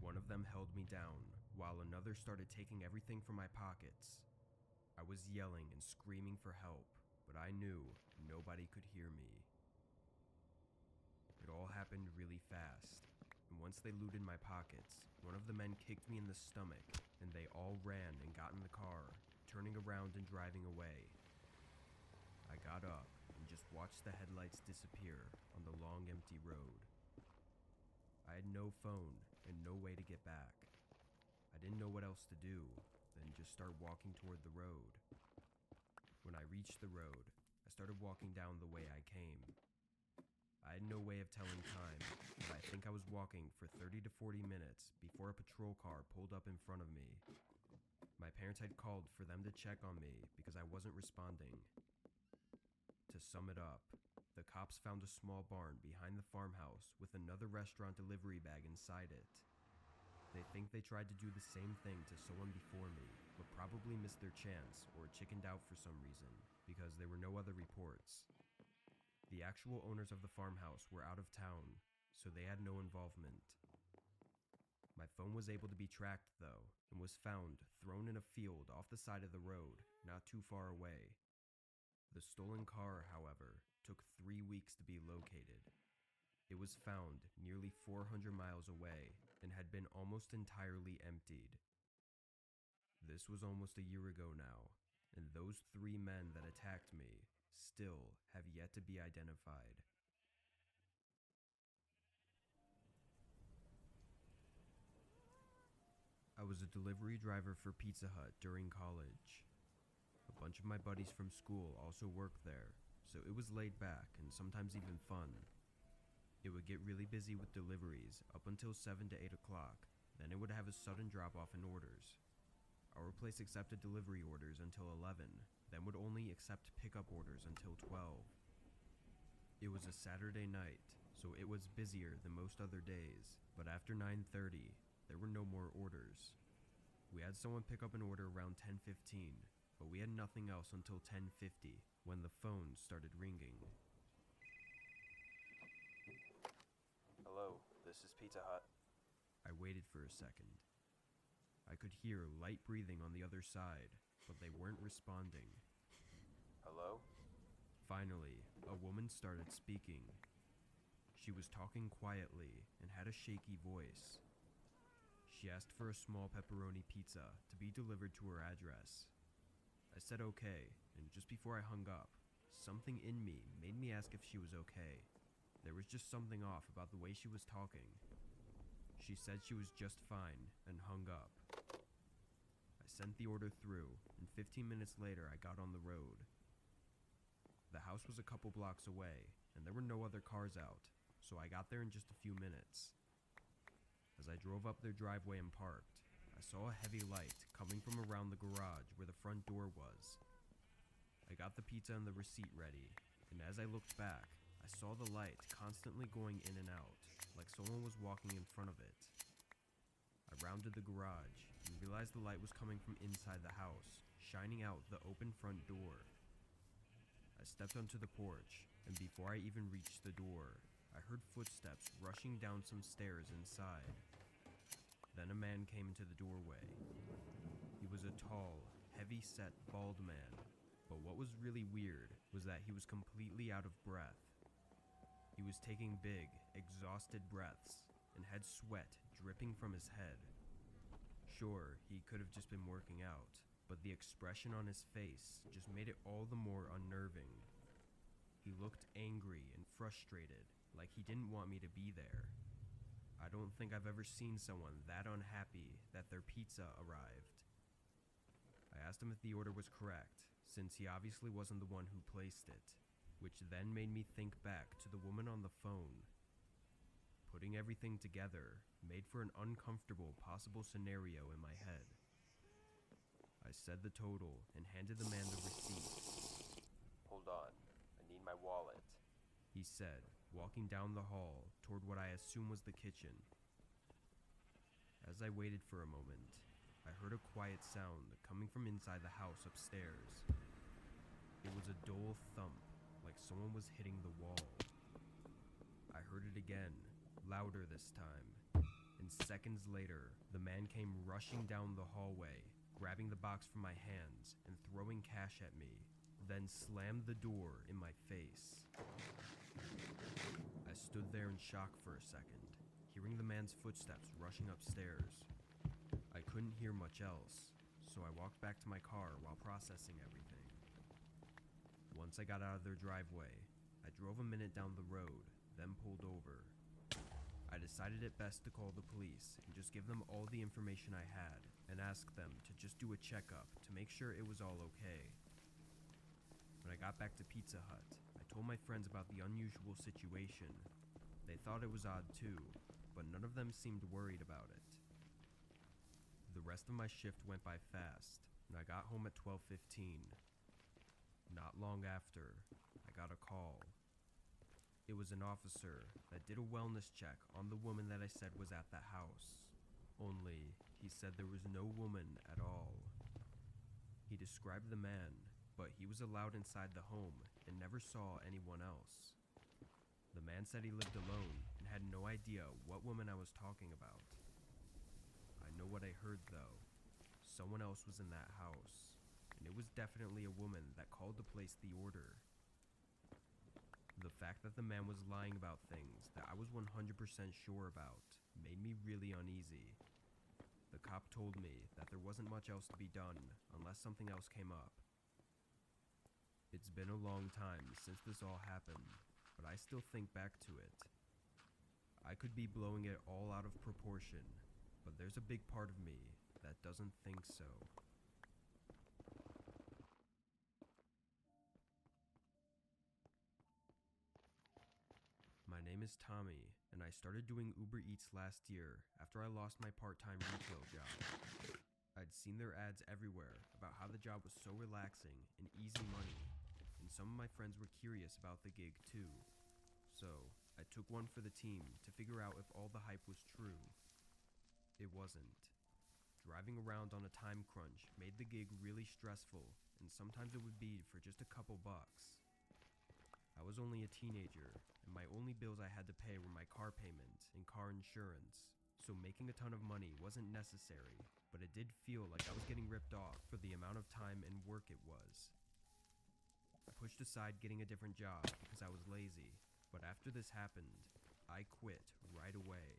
One of them held me down, while another started taking everything from my pockets. I was yelling and screaming for help, but I knew nobody could hear me. It all happened really fast, and once they looted my pockets, one of the men kicked me in the stomach, and they all ran and got in the car, turning around and driving away. I got up and just watched the headlights disappear on the long empty road. I had no phone and no way to get back. I didn't know what else to do than just start walking toward the road. When I reached the road, I started walking down the way I came. I had no way of telling time, but I think I was walking for 30 to 40 minutes before a patrol car pulled up in front of me. My parents had called for them to check on me because I wasn't responding. To sum it up, the cops found a small barn behind the farmhouse with another restaurant delivery bag inside it. They think they tried to do the same thing to someone before me, but probably missed their chance or chickened out for some reason, because there were no other reports. The actual owners of the farmhouse were out of town, so they had no involvement. My phone was able to be tracked, though, and was found thrown in a field off the side of the road, not too far away. The stolen car, however, took 3 weeks to be located. It was found nearly 400 miles away and had been almost entirely emptied. This was almost a year ago now, and those 3 men that attacked me still have yet to be identified. I was a delivery driver for Pizza Hut during college. A bunch of my buddies from school also worked there, so it was laid back and sometimes even fun. It would get really busy with deliveries up until 7 to 8 o'clock, then it would have a sudden drop off in orders. Our place accepted delivery orders until 11, then would only accept pickup orders until 12. It was a Saturday night, so it was busier than most other days, but after 9:30, there were no more orders. We had someone pick up an order around 10:15, but we had nothing else until 10:50 when the phone started ringing. Hello, this is Pizza Hut. I waited for a second. I could hear light breathing on the other side, but they weren't responding. Hello? Finally, a woman started speaking. She was talking quietly and had a shaky voice. She asked for a small pepperoni pizza to be delivered to her address. I said okay, and just before I hung up, something in me made me ask if she was okay. There was just something off about the way she was talking. She said she was just fine and hung up. I sent the order through, and 15 minutes later I got on the road. The house was a couple blocks away, and there were no other cars out, so I got there in just a few minutes. As I drove up their driveway and parked, I saw a heavy light coming from around the garage where the front door was. I got the pizza and the receipt ready, and as I looked back, I saw the light constantly going in and out, like someone was walking in front of it. I rounded the garage and realized the light was coming from inside the house, shining out the open front door. I stepped onto the porch, and before I even reached the door, I heard footsteps rushing down some stairs inside. Then a man came into the doorway. He was a tall, heavy-set, bald man, but what was really weird was that he was completely out of breath. He was taking big, exhausted breaths and had sweat dripping from his head. Sure, he could have just been working out, but the expression on his face just made it all the more unnerving. He looked angry and frustrated, like he didn't want me to be there. I don't think I've ever seen someone that unhappy that their pizza arrived. I asked him if the order was correct, since he obviously wasn't the one who placed it, which then made me think back to the woman on the phone. Putting everything together made for an uncomfortable possible scenario in my head. I said the total and handed the man the receipt. Hold on, I need my wallet. He said, walking down the hall toward what I assume was the kitchen. As I waited for a moment, I heard a quiet sound coming from inside the house upstairs. It was a dull thump, like someone was hitting the wall. I heard it again, louder this time. And seconds later, the man came rushing down the hallway, grabbing the box from my hands and throwing cash at me, then slammed the door in my face. I stood there in shock for a second, hearing the man's footsteps rushing upstairs. I couldn't hear much else, so I walked back to my car while processing everything. Once I got out of their driveway, I drove a minute down the road, then pulled over. I decided it best to call the police and just give them all the information I had and ask them to just do a checkup to make sure it was all okay. When I got back to Pizza Hut, I told my friends about the unusual situation. They thought it was odd too, but none of them seemed worried about it. The rest of my shift went by fast, and I got home at 12:15. Not long after, I got a call. It was an officer that did a wellness check on the woman that I said was at the house. Only, he said there was no woman at all. He described the man, but he was allowed inside the home and never saw anyone else. The man said he lived alone and had no idea what woman I was talking about. I know what I heard though. Someone else was in that house, and it was definitely a woman that called to place the order. The fact that the man was lying about things that I was 100% sure about made me really uneasy. The cop told me that there wasn't much else to be done unless something else came up. It's been a long time since this all happened, but I still think back to it. I could be blowing it all out of proportion, but there's a big part of me that doesn't think so. My name is Tommy, and I started doing Uber Eats last year after I lost my part-time retail job. I'd seen their ads everywhere about how the job was so relaxing and easy money, and some of my friends were curious about the gig too. So, I took one for the team to figure out if all the hype was true. It wasn't. Driving around on a time crunch made the gig really stressful, and sometimes it would be for just a couple bucks. I was only a teenager, and my only bills I had to pay were my car payment and car insurance, so making a ton of money wasn't necessary, but it did feel like I was getting ripped off for the amount of time and work it was. I pushed aside getting a different job because I was lazy, but after this happened, I quit right away.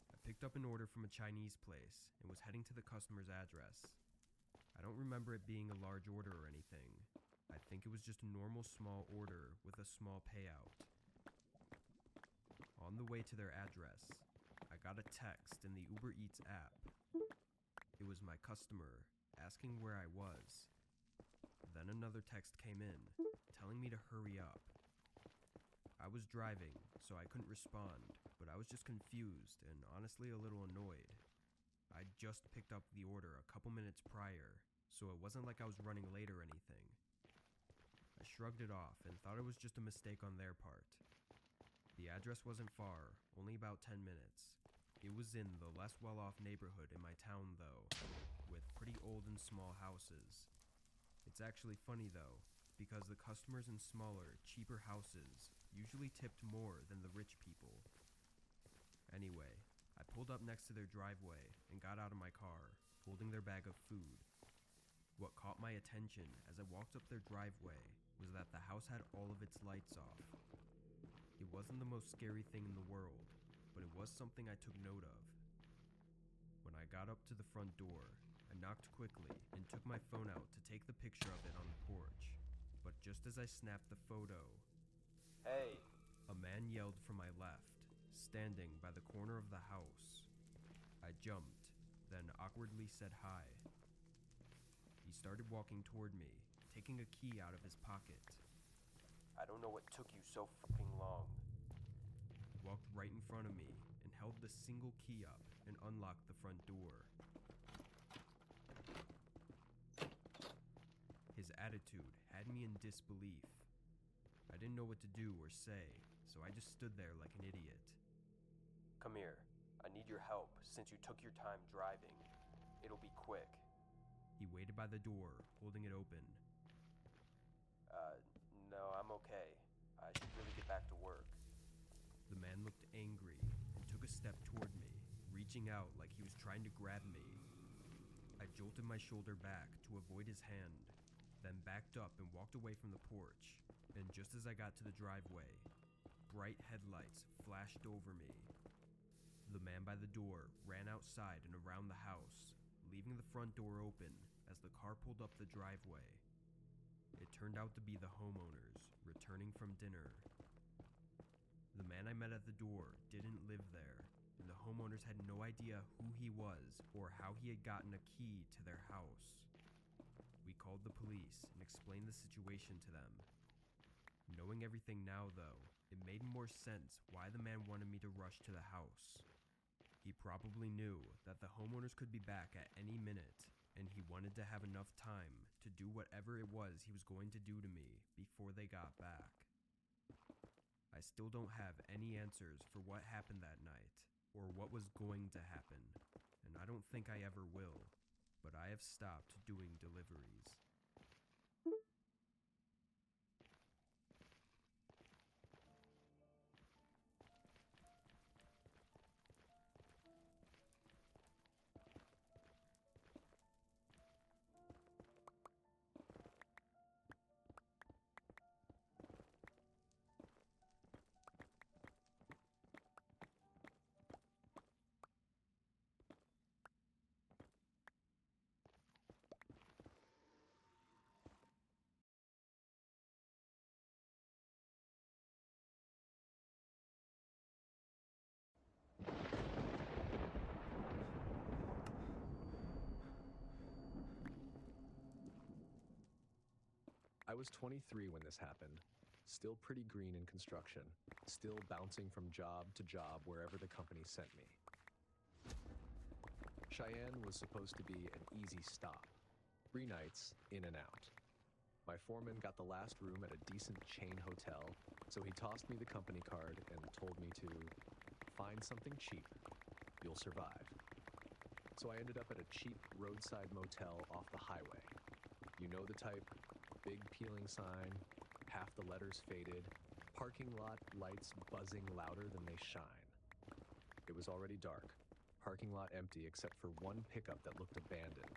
I picked up an order from a Chinese place and was heading to the customer's address. I don't remember it being a large order or anything. I think it was just a normal small order with a small payout. On the way to their address, I got a text in the Uber Eats app. It was my customer asking where I was. Then another text came in, telling me to hurry up. I was driving, so I couldn't respond, but I was just confused and honestly a little annoyed. I'd just picked up the order a couple minutes prior, so it wasn't like I was running late or anything. I shrugged it off and thought it was just a mistake on their part. The address wasn't far, only about 10 minutes. It was in the less well-off neighborhood in my town though, with pretty old and small houses. It's actually funny though, because the customers in smaller, cheaper houses usually tipped more than the rich people. Anyway, I pulled up next to their driveway and got out of my car, holding their bag of food. What caught my attention as I walked up their driveway was that the house had all of its lights off. It wasn't the most scary thing in the world, but it was something I took note of. When I got up to the front door, I knocked quickly and took my phone out to take the picture of it on the porch. But just as I snapped the photo, Hey! a man yelled from my left, standing by the corner of the house. I jumped, then awkwardly said hi. He started walking toward me, taking a key out of his pocket. I don't know what took you so fucking long. He walked right in front of me and held the single key up and unlocked the front door. His attitude had me in disbelief. I didn't know what to do or say, so I just stood there like an idiot. Come here. I need your help since you took your time driving. It'll be quick. He waited by the door, holding it open. No, I'm okay. I should really get back to work. The man looked angry and took a step toward me, reaching out like he was trying to grab me. I jolted my shoulder back to avoid his hand, then backed up and walked away from the porch. And just as I got to the driveway, bright headlights flashed over me. The man by the door ran outside and around the house, leaving the front door open as the car pulled up the driveway. It turned out to be the homeowners returning from dinner. The man I met at the door didn't live there, and the homeowners had no idea who he was or how he had gotten a key to their house. We called the police and explained the situation to them. Knowing everything now, though, it made more sense why the man wanted me to rush to the house. He probably knew that the homeowners could be back at any minute, and he wanted to have enough time to do whatever it was he was going to do to me before they got back. I still don't have any answers for what happened that night, or what was going to happen, and I don't think I ever will, but I have stopped doing deliveries. I was 23 when this happened, still pretty green in construction, still bouncing from job to job wherever the company sent me. Cheyenne was supposed to be an easy stop, 3 nights in and out. My foreman got the last room at a decent chain hotel, so he tossed me the company card and told me to find something cheap. You'll survive. So I ended up at a cheap roadside motel off the highway. You know the type. Big peeling sign, half the letters faded, parking lot lights buzzing louder than they shine. It was already dark, parking lot empty except for one pickup that looked abandoned.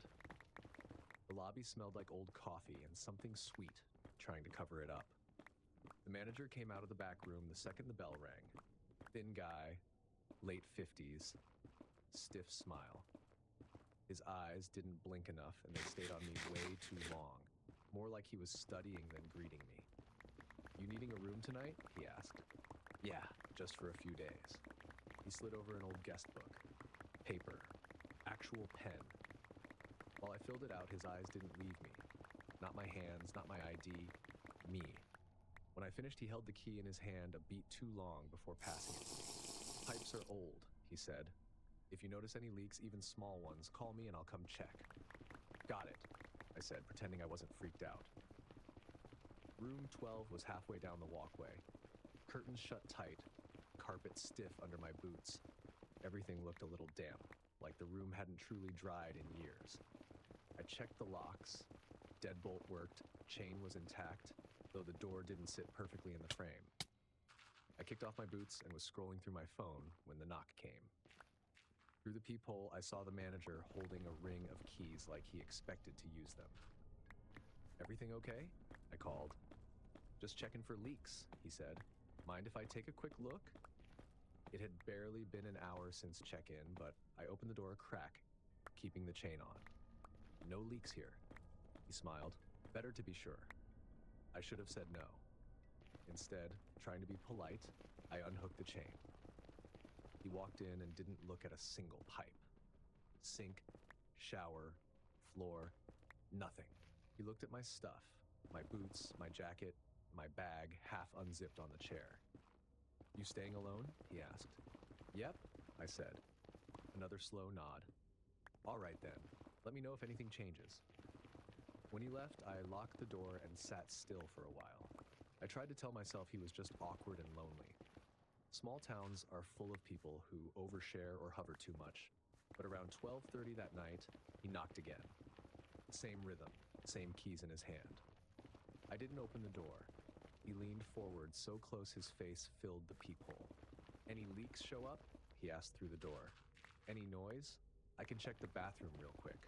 The lobby smelled like old coffee and something sweet, trying to cover it up. The manager came out of the back room the second the bell rang. Thin guy, late 50s, stiff smile. His eyes didn't blink enough and they stayed on me way too long. More like he was studying than greeting me. You needing a room tonight? He asked. Yeah, just for a few days. He slid over an old guest book. Paper. Actual pen. While I filled it out, his eyes didn't leave me. Not my hands, not my ID. Me. When I finished, he held the key in his hand a beat too long before passing it to me. Pipes are old, he said. If you notice any leaks, even small ones, call me and I'll come check. Got it, I said, pretending I wasn't freaked out. Room 12 was halfway down the walkway. Curtains shut tight, carpet stiff under my boots. Everything looked a little damp, like the room hadn't truly dried in years. I checked the locks. Deadbolt worked, chain was intact, though the door didn't sit perfectly in the frame. I kicked off my boots and was scrolling through my phone when the knock came. Through the peephole, I saw the manager holding a ring of keys like he expected to use them. Everything okay? I called. Just checking for leaks, he said. Mind if I take a quick look? It had barely been an hour since check-in, but I opened the door a crack, keeping the chain on. No leaks here. He smiled. Better to be sure. I should have said no. Instead, trying to be polite, I unhooked the chain. He walked in and didn't look at a single pipe. Sink, shower, floor, nothing. He looked at my stuff, my boots, my jacket, my bag half unzipped on the chair. You staying alone? He asked. Yep, I said. Another slow nod. All right then, let me know if anything changes. When he left, I locked the door and sat still for a while. I tried to tell myself he was just awkward and lonely. Small towns are full of people who overshare or hover too much, but around 12:30 that night, he knocked again. Same rhythm, same keys in his hand. I didn't open the door. He leaned forward so close his face filled the peephole. Any leaks show up? He asked through the door. Any noise? I can check the bathroom real quick.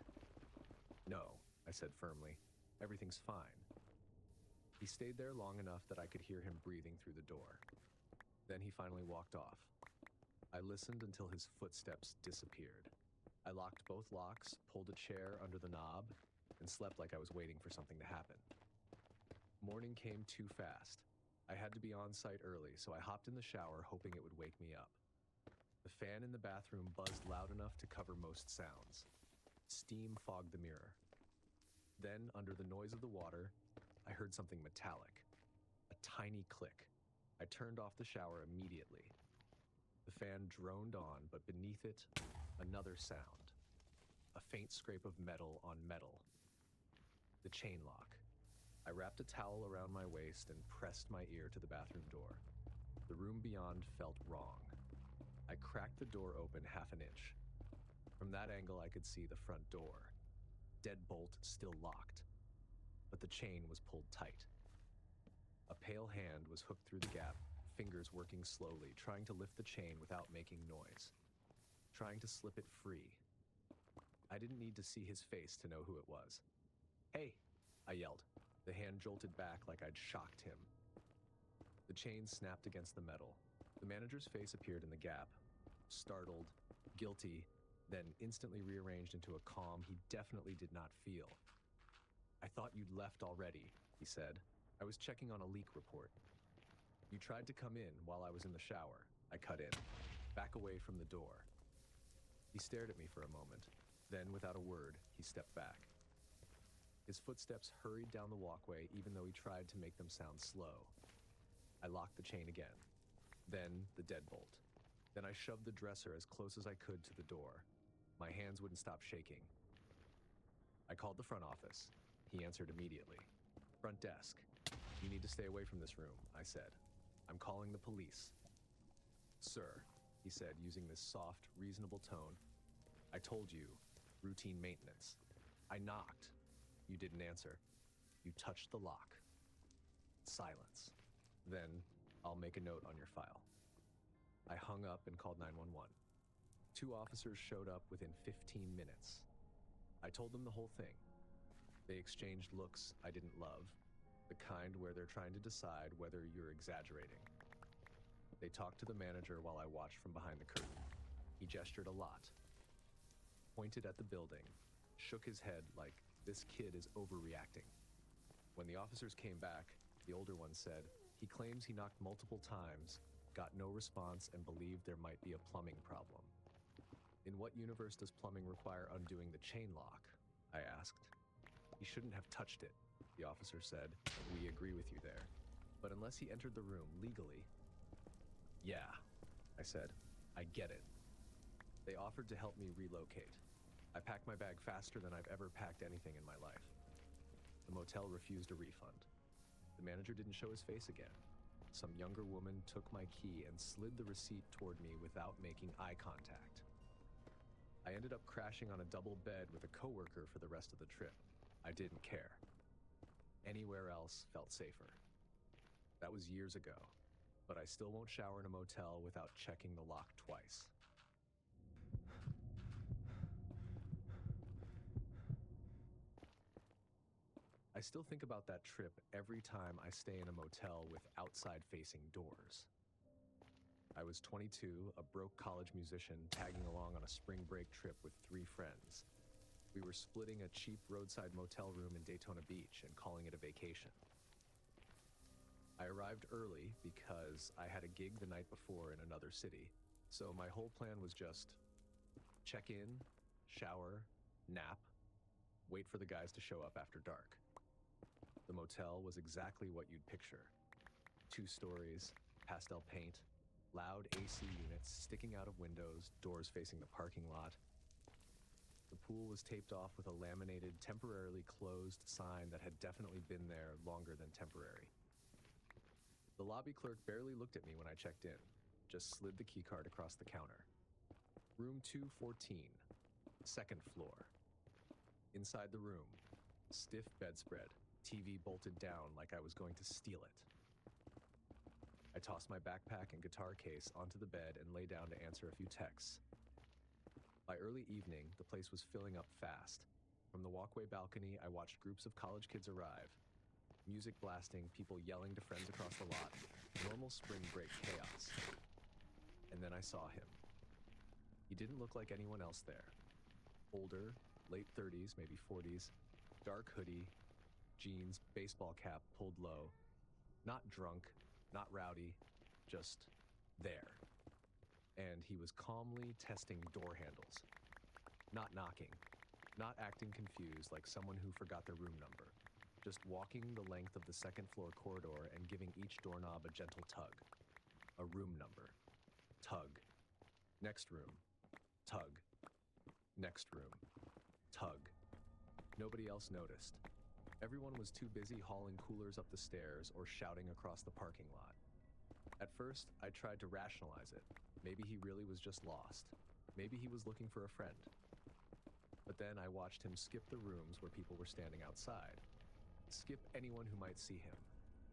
No, I said firmly. Everything's fine. He stayed there long enough that I could hear him breathing through the door. Then he finally walked off. I listened until his footsteps disappeared. I locked both locks, pulled a chair under the knob, and slept like I was waiting for something to happen. Morning came too fast. I had to be on site early, so I hopped in the shower hoping it would wake me up. The fan in the bathroom buzzed loud enough to cover most sounds. Steam fogged the mirror. Then, under the noise of the water, I heard something metallic. A tiny click. I turned off the shower immediately. The fan droned on, but beneath it, another sound. A faint scrape of metal on metal. The chain lock. I wrapped a towel around my waist and pressed my ear to the bathroom door. The room beyond felt wrong. I cracked the door open half an inch. From that angle, I could see the front door. Deadbolt still locked, but the chain was pulled tight. A pale hand was hooked through the gap, fingers working slowly, trying to lift the chain without making noise, trying to slip it free. I didn't need to see his face to know who it was. "Hey," I yelled. The hand jolted back like I'd shocked him. The chain snapped against the metal. The manager's face appeared in the gap, startled, guilty, then instantly rearranged into a calm he definitely did not feel. "I thought you'd left already," he said. "I was checking on a leak report." "You tried to come in while I was in the shower," I cut in. "Back away from the door." He stared at me for a moment. Then, without a word, he stepped back. His footsteps hurried down the walkway even though he tried to make them sound slow. I locked the chain again. Then the deadbolt. Then I shoved the dresser as close as I could to the door. My hands wouldn't stop shaking. I called the front office. He answered immediately. "Front desk. You need to stay away from this room," I said. "I'm calling the police." "Sir," he said, using this soft, reasonable tone. "I told you, routine maintenance. I knocked. You didn't answer. You touched the lock." Silence. Then, "I'll make a note on your file." I hung up and called 911. 2 officers showed up within 15 minutes. I told them the whole thing. They exchanged looks I didn't love, the kind where they're trying to decide whether you're exaggerating. They talked to the manager while I watched from behind the curtain. He gestured a lot, pointed at the building, shook his head like, "This kid is overreacting." When the officers came back, the older one said, "He claims he knocked multiple times, got no response, and believed there might be a plumbing problem." "In what universe does plumbing require undoing the chain lock?" I asked. "He shouldn't have touched it," the officer said. "We agree with you there. But unless he entered the room legally..." "Yeah," I said. "I get it." They offered to help me relocate. I packed my bag faster than I've ever packed anything in my life. The motel refused a refund. The manager didn't show his face again. Some younger woman took my key and slid the receipt toward me without making eye contact. I ended up crashing on a double bed with a coworker for the rest of the trip. I didn't care. Anywhere else felt safer. That was years ago, but I still won't shower in a motel without checking the lock twice. I still think about that trip every time I stay in a motel with outside-facing doors. I was 22, a broke college musician tagging along on a spring break trip with 3 friends. We were splitting a cheap roadside motel room in Daytona Beach and calling it a vacation. I arrived early because I had a gig the night before in another city, so my whole plan was just check in, shower, nap, wait for the guys to show up after dark. The motel was exactly what you'd picture. 2 stories, pastel paint, loud AC units sticking out of windows, doors facing the parking lot. The pool was taped off with a laminated, temporarily closed sign that had definitely been there longer than temporary. The lobby clerk barely looked at me when I checked in, just slid the keycard across the counter. Room 214, 2nd floor. Inside the room, stiff bedspread, TV bolted down like I was going to steal it. I tossed my backpack and guitar case onto the bed and lay down to answer a few texts. By early evening, the place was filling up fast. From the walkway balcony, I watched groups of college kids arrive. Music blasting, people yelling to friends across the lot. Normal spring break chaos. And then I saw him. He didn't look like anyone else there. Older, late 30s, maybe 40s, dark hoodie, jeans, baseball cap pulled low. Not drunk, not rowdy, just there. And he was calmly testing door handles. Not knocking, not acting confused like someone who forgot their room number. Just walking the length of the second floor corridor and giving each doorknob a gentle tug. A room number. Tug. Next room. Tug. Next room. Tug. Nobody else noticed. Everyone was too busy hauling coolers up the stairs or shouting across the parking lot. At first, I tried to rationalize it. Maybe he really was just lost. Maybe he was looking for a friend. But then I watched him skip the rooms where people were standing outside. Skip anyone who might see him.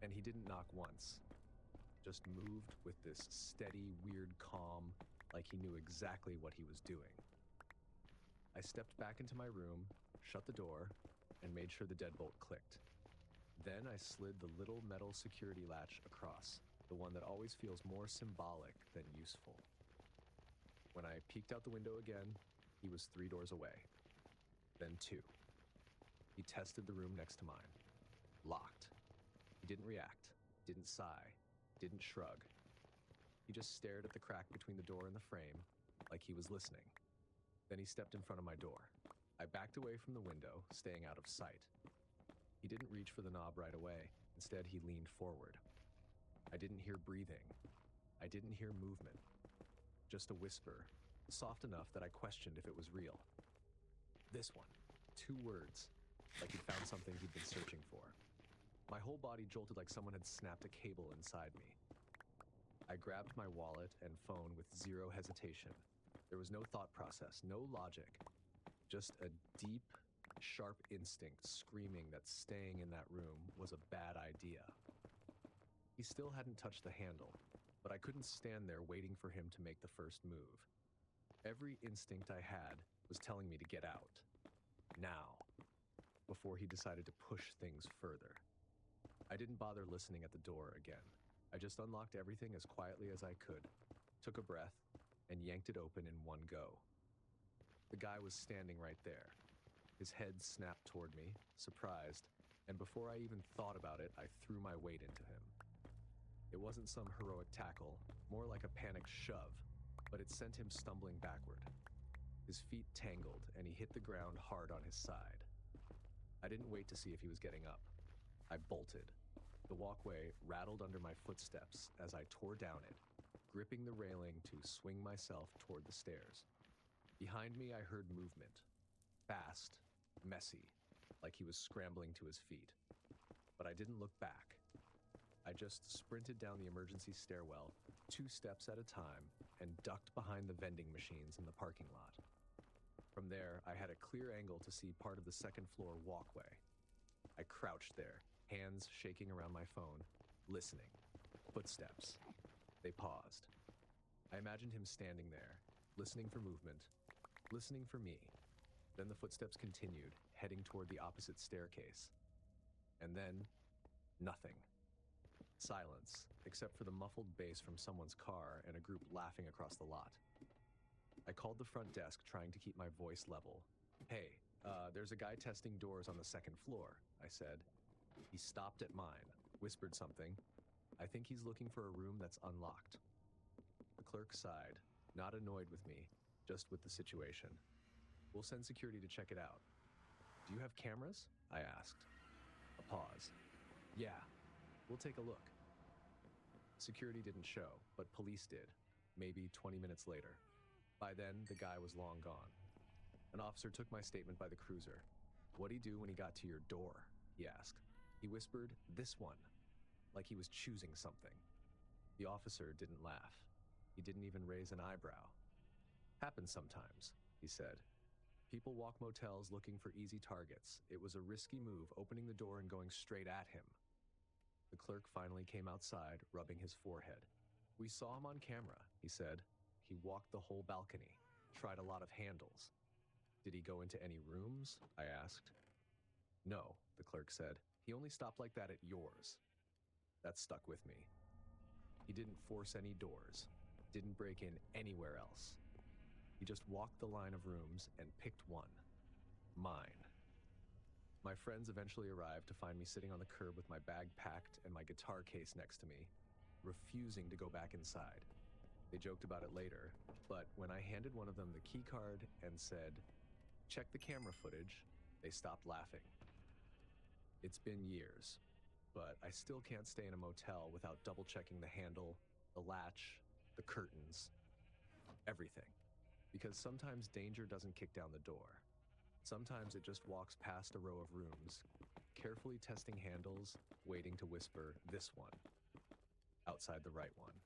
And he didn't knock once. Just moved with this steady, weird calm, like he knew exactly what he was doing. I stepped back into my room, shut the door, and made sure the deadbolt clicked. Then I slid the little metal security latch across, the one that always feels more symbolic than useful. When I peeked out the window again, he was 3 doors away. Then 2. He tested the room next to mine. Locked. He didn't react, didn't sigh, didn't shrug. He just stared at the crack between the door and the frame, like he was listening. Then he stepped in front of my door. I backed away from the window, staying out of sight. He didn't reach for the knob right away. Instead, he leaned forward. I didn't hear breathing. I didn't hear movement. Just a whisper, soft enough that I questioned if it was real. This one. 2 words, like he'd found something he'd been searching for. My whole body jolted like someone had snapped a cable inside me. I grabbed my wallet and phone with 0 hesitation. There was no thought process, no logic. Just a deep, sharp instinct screaming that staying in that room was a bad idea. He still hadn't touched the handle, but I couldn't stand there waiting for him to make the first move. Every instinct I had was telling me to get out. Now. Before he decided to push things further. I didn't bother listening at the door again. I just unlocked everything as quietly as I could, took a breath, and yanked it open in one go. The guy was standing right there. His head snapped toward me, surprised, and before I even thought about it, I threw my weight into him. It wasn't some heroic tackle, more like a panicked shove, but it sent him stumbling backward. His feet tangled, and he hit the ground hard on his side. I didn't wait to see if he was getting up. I bolted. The walkway rattled under my footsteps as I tore down it, gripping the railing to swing myself toward the stairs. Behind me, I heard movement. Fast, messy, like he was scrambling to his feet. But I didn't look back. I just sprinted down the emergency stairwell, 2 steps at a time, and ducked behind the vending machines in the parking lot. From there, I had a clear angle to see part of the second floor walkway. I crouched there, hands shaking around my phone, listening. Footsteps. They paused. I imagined him standing there, listening for movement, listening for me. Then the footsteps continued, heading toward the opposite staircase. And then, nothing. Silence, except for the muffled bass from someone's car and a group laughing across the lot. I called the front desk, trying to keep my voice level. Hey, there's a guy testing doors on the second floor, I said. He stopped at mine, whispered something. I think he's looking for a room that's unlocked. The clerk sighed, not annoyed with me, just with the situation. We'll send security to check it out. Do you have cameras? I asked. A pause. Yeah, we'll take a look. Security didn't show, but police did, maybe 20 minutes later. By then, the guy was long gone. An officer took my statement by the cruiser. What'd he do when he got to your door? He asked. He whispered, this one, like he was choosing something. The officer didn't laugh. He didn't even raise an eyebrow. Happens sometimes, he said. People walk motels looking for easy targets. It was a risky move, opening the door and going straight at him. The clerk finally came outside, rubbing his forehead. "We saw him on camera," he said. "He walked the whole balcony, tried a lot of handles." "Did he go into any rooms?" I asked. "No," the clerk said. "He only stopped like that at yours." That stuck with me. He didn't force any doors, didn't break in anywhere else. He just walked the line of rooms and picked one. Mine. My friends eventually arrived to find me sitting on the curb with my bag packed and my guitar case next to me, refusing to go back inside. They joked about it later, but when I handed one of them the key card and said, "Check the camera footage," they stopped laughing. It's been years, but I still can't stay in a motel without double-checking the handle, the latch, the curtains, everything. Because sometimes danger doesn't kick down the door. Sometimes it just walks past a row of rooms, carefully testing handles, waiting to whisper, "This one," outside the right one.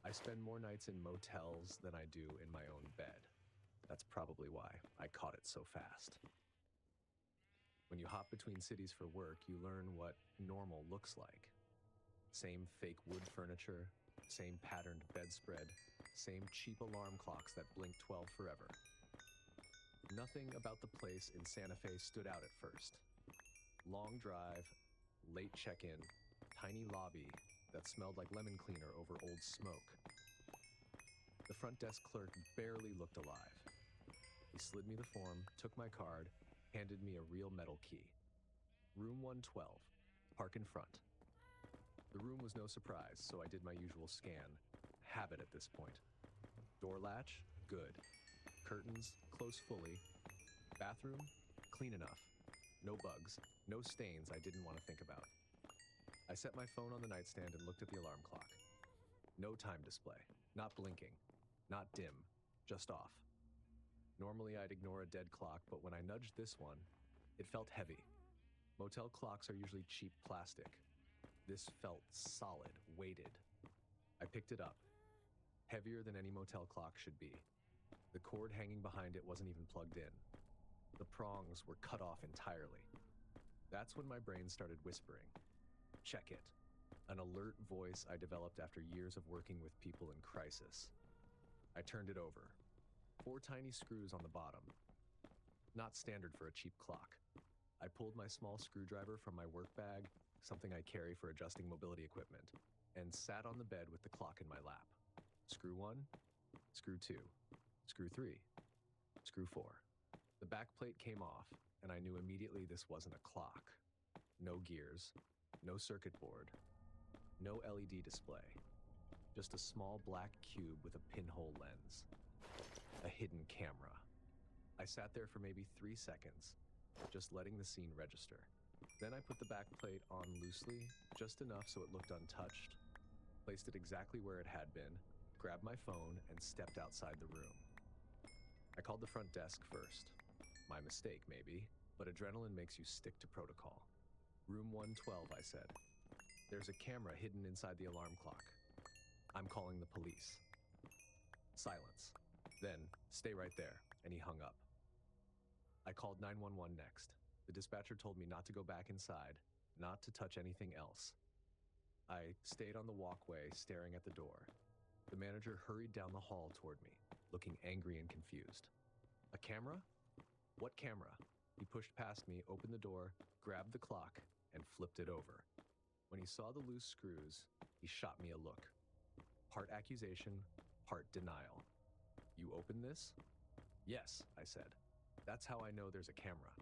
I spend more nights in motels than I do in my own bed. That's probably why I caught it so fast. When you hop between cities for work, you learn what normal looks like. Same fake wood furniture, same patterned bedspread, same cheap alarm clocks that blink 12 forever. Nothing about the place in Santa Fe stood out at first. Long drive, late check-in, tiny lobby that smelled like lemon cleaner over old smoke. The front desk clerk barely looked alive. He slid me the form, took my card, handed me a real metal key. Room 112, park in front. The room was no surprise, so I did my usual scan. Habit at this point. Door latch, good. Curtains, close fully. Bathroom, clean enough. No bugs, no stains I didn't want to think about. I set my phone on the nightstand and looked at the alarm clock. No time display, not blinking, not dim, just off. Normally I'd ignore a dead clock, but when I nudged this one, it felt heavy. Motel clocks are usually cheap plastic. This felt solid, weighted. I picked it up. Heavier than any motel clock should be. The cord hanging behind it wasn't even plugged in. The prongs were cut off entirely. That's when my brain started whispering. Check it. An alert voice I developed after years of working with people in crisis. I turned it over. 4 tiny screws on the bottom. Not standard for a cheap clock. I pulled my small screwdriver from my work bag, something I carry for adjusting mobility equipment, and sat on the bed with the clock in my lap. Screw 1, screw 2, screw 3, screw 4. The back plate came off, and I knew immediately this wasn't a clock. No gears, no circuit board, no LED display. Just a small black cube with a pinhole lens. A hidden camera. I sat there for maybe 3 seconds, just letting the scene register. Then I put the back plate on loosely, just enough so it looked untouched, placed it exactly where it had been, grabbed my phone, and stepped outside the room. I called the front desk first. My mistake, maybe, but adrenaline makes you stick to protocol. Room 112, I said. There's a camera hidden inside the alarm clock. I'm calling the police. Silence. Then, stay right there, and he hung up. I called 911 next. The dispatcher told me not to go back inside, not to touch anything else. I stayed on the walkway, staring at the door. The manager hurried down the hall toward me, looking angry and confused. A camera? What camera? He pushed past me, opened the door, grabbed the clock, and flipped it over. When he saw the loose screws, he shot me a look. Part accusation, part denial. You opened this? Yes, I said. That's how I know there's a camera.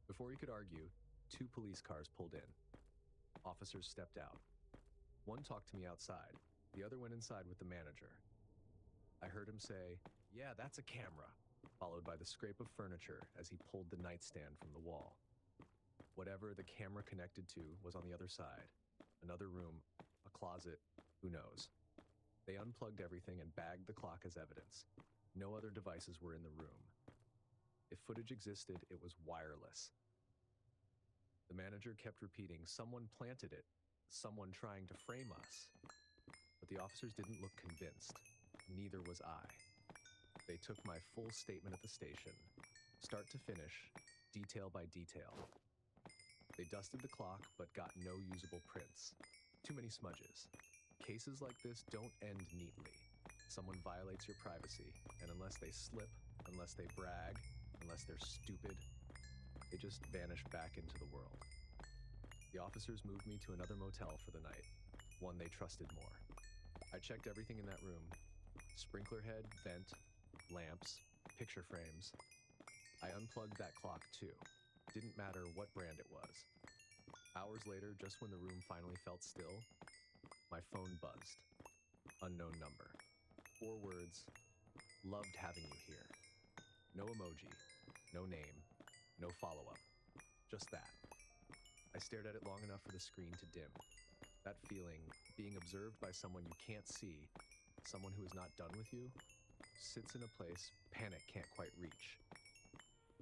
Before he could argue, 2 police cars pulled in. Officers stepped out. One talked to me outside. The other went inside with the manager. I heard him say, "Yeah, that's a camera," followed by the scrape of furniture as he pulled the nightstand from the wall. Whatever the camera connected to was on the other side. Another room, a closet, who knows. They unplugged everything and bagged the clock as evidence. No other devices were in the room. If footage existed, it was wireless. The manager kept repeating, "Someone planted it, someone trying to frame us." But the officers didn't look convinced. Neither was I. They took my full statement at the station, start to finish, detail by detail. They dusted the clock but got no usable prints. Too many smudges. Cases like this don't end neatly. Someone violates your privacy, and unless they slip, unless they brag, unless they're stupid, they just vanish back into the world. The officers moved me to another motel for the night, one they trusted more. I checked everything in that room: sprinkler head, vent, lamps, picture frames. I unplugged that clock too. Didn't matter what brand it was. Hours later, just when the room finally felt still, my phone buzzed. Unknown number. 4 words: loved having you here. No emoji, no name, no follow-up. Just that. I stared at it long enough for the screen to dim. That feeling, being observed by someone you can't see, someone who is not done with you, sits in a place panic can't quite reach.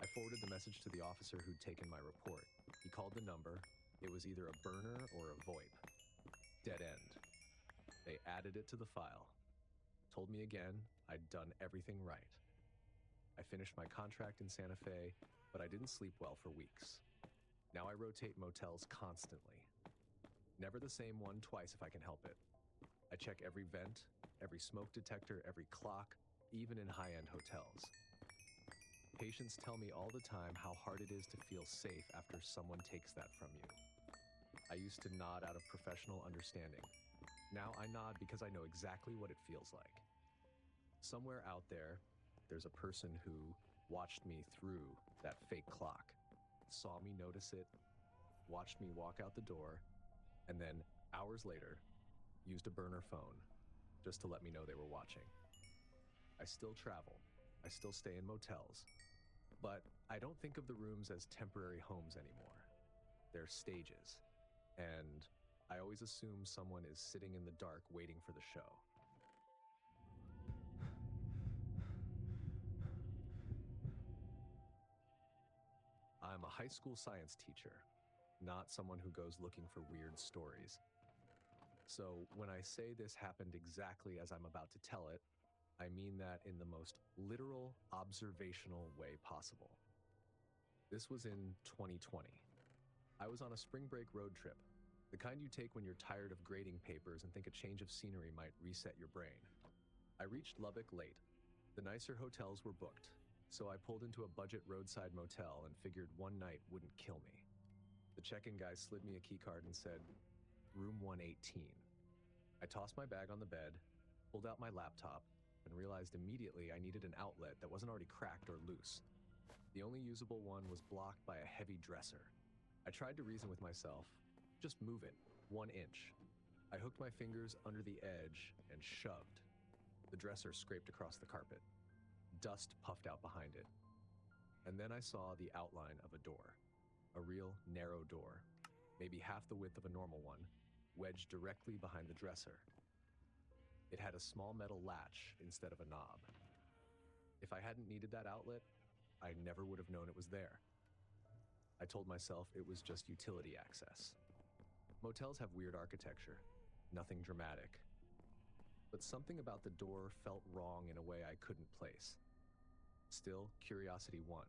I forwarded the message to the officer who'd taken my report. He called the number. It was either a burner or a VoIP. Dead end. They added it to the file. Told me again I'd done everything right. I finished my contract in Santa Fe, but I didn't sleep well for weeks. Now I rotate motels constantly. Never the same one twice if I can help it. I check every vent, every smoke detector, every clock, even in high-end hotels. Patients tell me all the time how hard it is to feel safe after someone takes that from you. I used to nod out of professional understanding. Now I nod because I know exactly what it feels like. Somewhere out there, there's a person who watched me through that fake clock, saw me notice it, watched me walk out the door, and then, hours later, used a burner phone just to let me know they were watching. I still travel. I still stay in motels. But I don't think of the rooms as temporary homes anymore. They're stages. And I always assume someone is sitting in the dark waiting for the show. I'm a high school science teacher, not someone who goes looking for weird stories. So when I say this happened exactly as I'm about to tell it, I mean that in the most literal, observational way possible. This was in 2020. I was on a spring break road trip, the kind you take when you're tired of grading papers and think a change of scenery might reset your brain. I reached Lubbock late. The nicer hotels were booked, so I pulled into a budget roadside motel and figured one night wouldn't kill me. The check-in guy slid me a keycard and said, "Room 118. I tossed my bag on the bed, pulled out my laptop, and realized immediately I needed an outlet that wasn't already cracked or loose. The only usable one was blocked by a heavy dresser. I tried to reason with myself. Just move it, 1 inch. I hooked my fingers under the edge and shoved. The dresser scraped across the carpet. Dust puffed out behind it. And then I saw the outline of a door. A real narrow door, maybe half the width of a normal one, wedged directly behind the dresser. It had a small metal latch instead of a knob. If I hadn't needed that outlet, I never would have known it was there. I told myself it was just utility access. Motels have weird architecture, nothing dramatic. But something about the door felt wrong in a way I couldn't place. Still, curiosity won.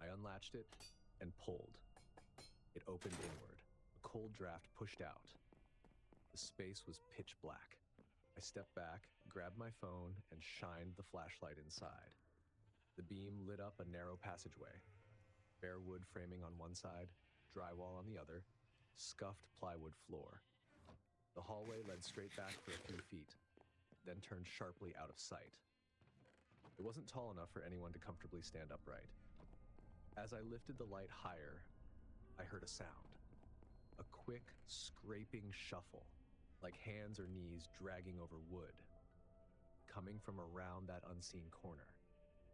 I unlatched it and pulled. It opened inward. A cold draft pushed out. The space was pitch black. I stepped back, grabbed my phone, and shined the flashlight inside. The beam lit up a narrow passageway. Bare wood framing on one side, drywall on the other, scuffed plywood floor. The hallway led straight back for a few feet, then turned sharply out of sight. It wasn't tall enough for anyone to comfortably stand upright. As I lifted the light higher, I heard a sound. A quick, scraping shuffle, like hands or knees dragging over wood. Coming from around that unseen corner.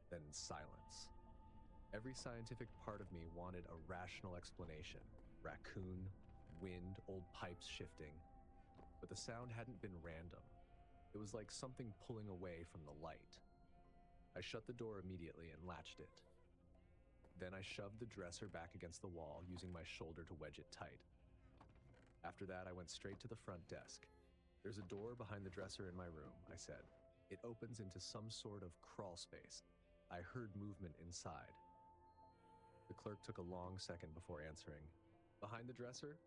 Then silence. Every scientific part of me wanted a rational explanation. Raccoon, wind, old pipes shifting. But the sound hadn't been random. It was like something pulling away from the light. I shut the door immediately and latched it. Then I shoved the dresser back against the wall, using my shoulder to wedge it tight. After that, I went straight to the front desk. "There's a door behind the dresser in my room," I said. It opens into some sort of crawl space. I heard movement inside. The clerk took a long second before answering. Behind the dresser?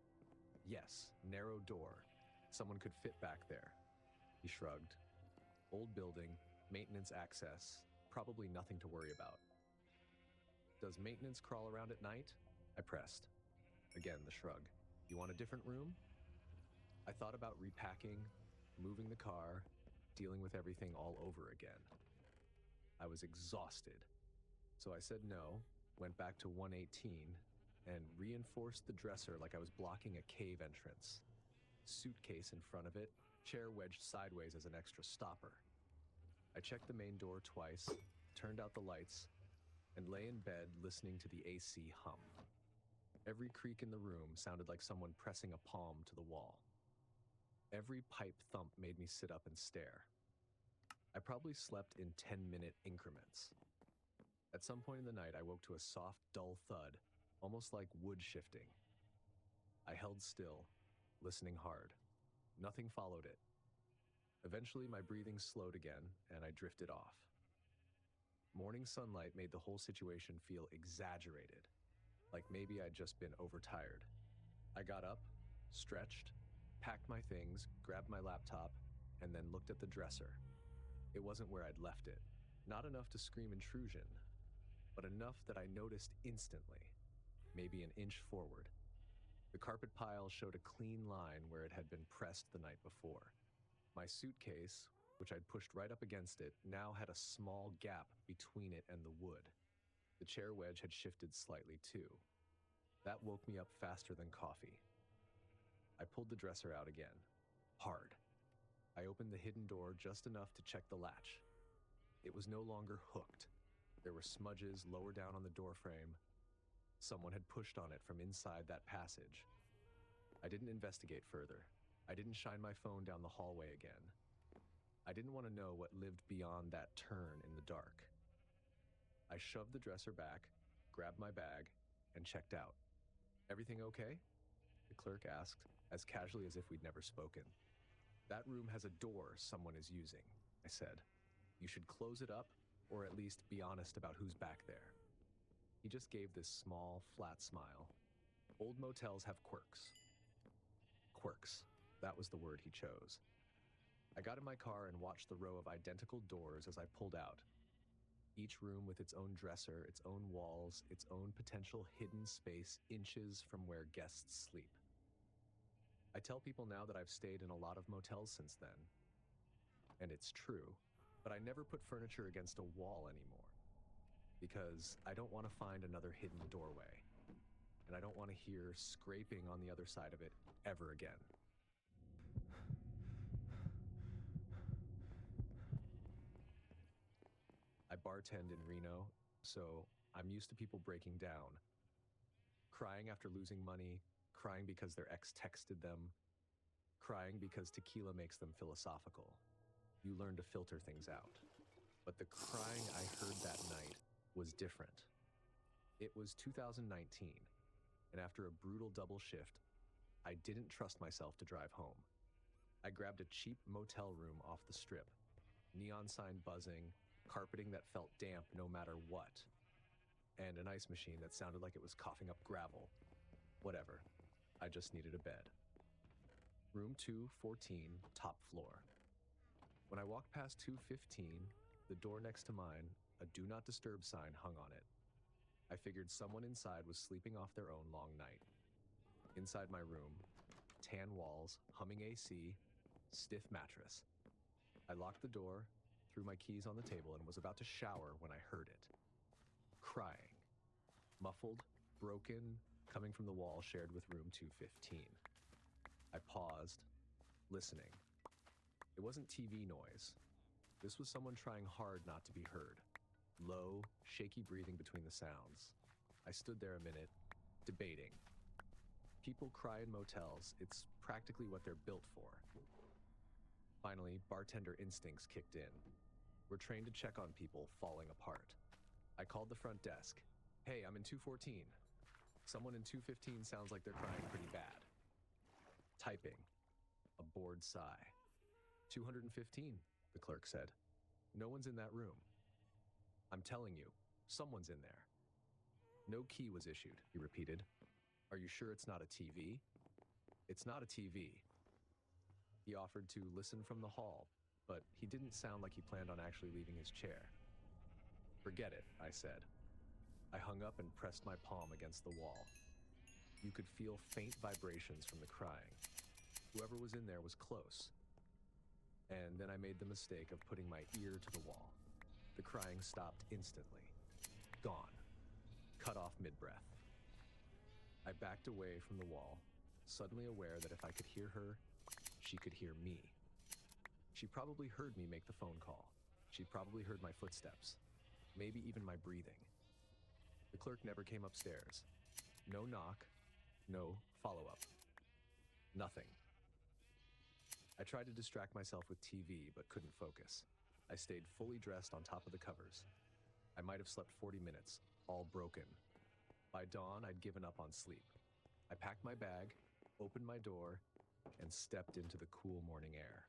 Yes, narrow door. Someone could fit back there. He shrugged. Old building, maintenance access, probably nothing to worry about. Does maintenance crawl around at night? I pressed. Again, the shrug. You want a different room? I thought about repacking, moving the car, dealing with everything all over again. I was exhausted. So I said no, went back to 118, and reinforced the dresser like I was blocking a cave entrance. Suitcase in front of it, chair wedged sideways as an extra stopper. I checked the main door twice, turned out the lights, and lay in bed listening to the AC hum. Every creak in the room sounded like someone pressing a palm to the wall. Every pipe thump made me sit up and stare. I probably slept in 10-minute increments. At some point in the night, I woke to a soft, dull thud, almost like wood shifting. I held still, listening hard. Nothing followed it. Eventually, my breathing slowed again, and I drifted off. Morning sunlight made the whole situation feel exaggerated, like maybe I'd just been overtired. I got up, stretched, packed my things, grabbed my laptop, and then looked at the dresser. It wasn't where I'd left it. Not enough to scream intrusion, but enough that I noticed instantly, maybe an inch forward. The carpet pile showed a clean line where it had been pressed the night before. My suitcase, which I'd pushed right up against it, now had a small gap between it and the wood. The chair wedge had shifted slightly too. That woke me up faster than coffee. I pulled the dresser out again, hard. I opened the hidden door just enough to check the latch. It was no longer hooked. There were smudges lower down on the doorframe. Someone had pushed on it from inside that passage. I didn't investigate further. I didn't shine my phone down the hallway again. I didn't want to know what lived beyond that turn in the dark. I shoved the dresser back, grabbed my bag, and checked out. Everything okay? The clerk asked, as casually as if we'd never spoken. That room has a door someone is using, I said. You should close it up, or at least be honest about who's back there. He just gave this small, flat smile. Old motels have quirks. Quirks. That was the word he chose. I got in my car and watched the row of identical doors as I pulled out. Each room with its own dresser, its own walls, its own potential hidden space inches from where guests sleep. I tell people now that I've stayed in a lot of motels since then. And it's true, but I never put furniture against a wall anymore. Because I don't want to find another hidden doorway. And I don't want to hear scraping on the other side of it ever again. I bartend in Reno, so I'm used to people breaking down. Crying after losing money, crying because their ex texted them, crying because tequila makes them philosophical. You learn to filter things out. But the crying I heard that night was different. It was 2019, and after a brutal double shift, I didn't trust myself to drive home. I grabbed a cheap motel room off the strip, neon sign buzzing, carpeting that felt damp no matter what, and an ice machine that sounded like it was coughing up gravel. Whatever, I just needed a bed. Room 214, top floor. When I walked past 215, the door next to mine, a do not disturb sign hung on it. I figured someone inside was sleeping off their own long night. Inside my room, tan walls, humming AC, stiff mattress. I locked the door, threw my keys on the table, and was about to shower when I heard it. Crying. Muffled, broken, coming from the wall shared with room 215. I paused, listening. It wasn't TV noise. This was someone trying hard not to be heard. Low, shaky breathing between the sounds. I stood there a minute, debating. People cry in motels. It's practically what they're built for. Finally, bartender instincts kicked in. We're trained to check on people falling apart. I called the front desk. Hey, I'm in 214. Someone in 215 sounds like they're crying pretty bad. Typing. A bored sigh. 215, the clerk said. No one's in that room. I'm telling you, someone's in there. No key was issued, he repeated. Are you sure it's not a TV? It's not a TV. He offered to listen from the hall, but he didn't sound like he planned on actually leaving his chair. Forget it, I said. I hung up and pressed my palm against the wall. You could feel faint vibrations from the crying. Whoever was in there was close. And then I made the mistake of putting my ear to the wall. The crying stopped instantly. Gone. Cut off mid-breath. I backed away from the wall, suddenly aware that if I could hear her, she could hear me. She probably heard me make the phone call. She probably heard my footsteps, maybe even my breathing. The clerk never came upstairs. No knock, no follow-up. Nothing. I tried to distract myself with TV, but couldn't focus. I stayed fully dressed on top of the covers. I might have slept 40 minutes, all broken. By dawn, I'd given up on sleep. I packed my bag, opened my door, and stepped into the cool morning air.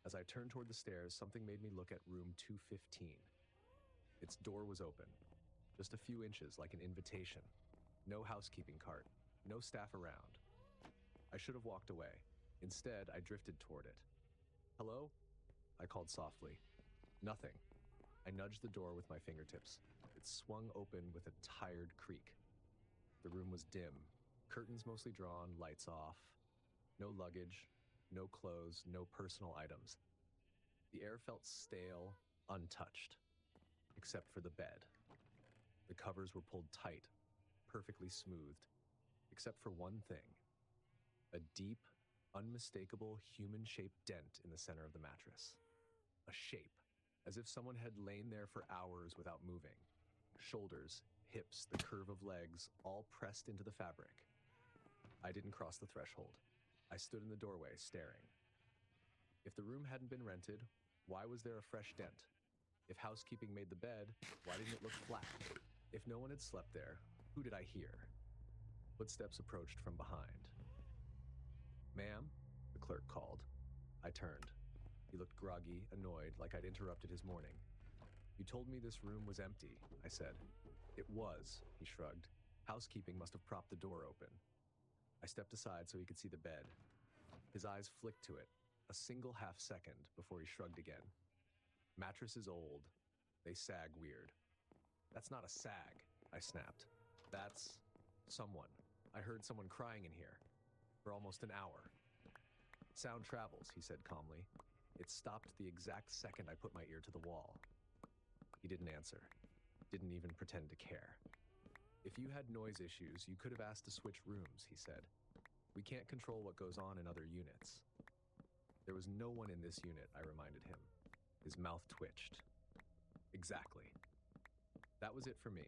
As I turned toward the stairs, something made me look at room 215. Its door was open, just a few inches like an invitation. No housekeeping cart, no staff around. I should have walked away. Instead, I drifted toward it. Hello? I called softly. Nothing. I nudged the door with my fingertips. It swung open with a tired creak. The room was dim, curtains mostly drawn, lights off. No luggage, no clothes, no personal items. The air felt stale, untouched, except for the bed. The covers were pulled tight, perfectly smoothed, except for one thing. A deep, unmistakable human-shaped dent in the center of the mattress. A shape, as if someone had lain there for hours without moving. Shoulders, hips, the curve of legs, all pressed into the fabric. I didn't cross the threshold. I stood in the doorway, staring. If the room hadn't been rented, why was there a fresh dent? If housekeeping made the bed, why didn't it look flat? If no one had slept there, who did I hear? Footsteps approached from behind. Ma'am? The clerk called. I turned. He looked groggy, annoyed, like I'd interrupted his morning. You told me this room was empty, I said. It was, he shrugged. Housekeeping must have propped the door open. I stepped aside so he could see the bed. His eyes flicked to it, a single half second before he shrugged again. Mattress is old. They sag weird. That's not a sag, I snapped. That's someone. I heard someone crying in here for almost an hour. Sound travels, he said calmly. It stopped the exact second I put my ear to the wall. He didn't answer, didn't even pretend to care. If you had noise issues, you could have asked to switch rooms, he said. We can't control what goes on in other units. There was no one in this unit, I reminded him. His mouth twitched. Exactly. That was it for me.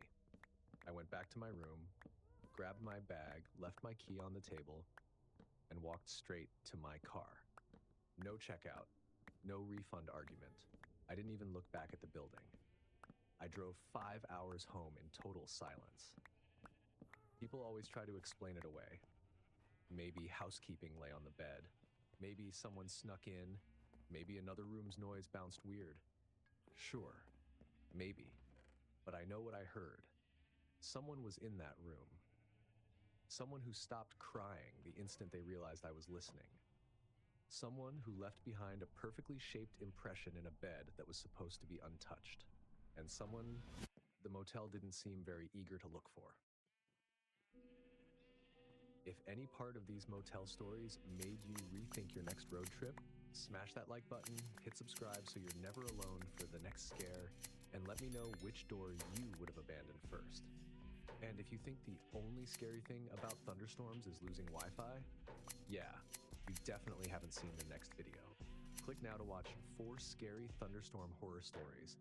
I went back to my room, grabbed my bag, left my key on the table, and walked straight to my car. No checkout, no refund argument. I didn't even look back at the building. I drove 5 hours home in total silence. People always try to explain it away. Maybe housekeeping lay on the bed. Maybe someone snuck in. Maybe another room's noise bounced weird. Sure, maybe. But I know what I heard. Someone was in that room. Someone who stopped crying the instant they realized I was listening. Someone who left behind a perfectly shaped impression in a bed that was supposed to be untouched. And someone the motel didn't seem very eager to look for. If any part of these motel stories made you rethink your next road trip, smash that like button, hit subscribe so you're never alone for the next scare, and let me know which door you would have abandoned first. And if you think the only scary thing about thunderstorms is losing Wi-Fi, yeah, you definitely haven't seen the next video. Click now to watch 4 scary thunderstorm horror stories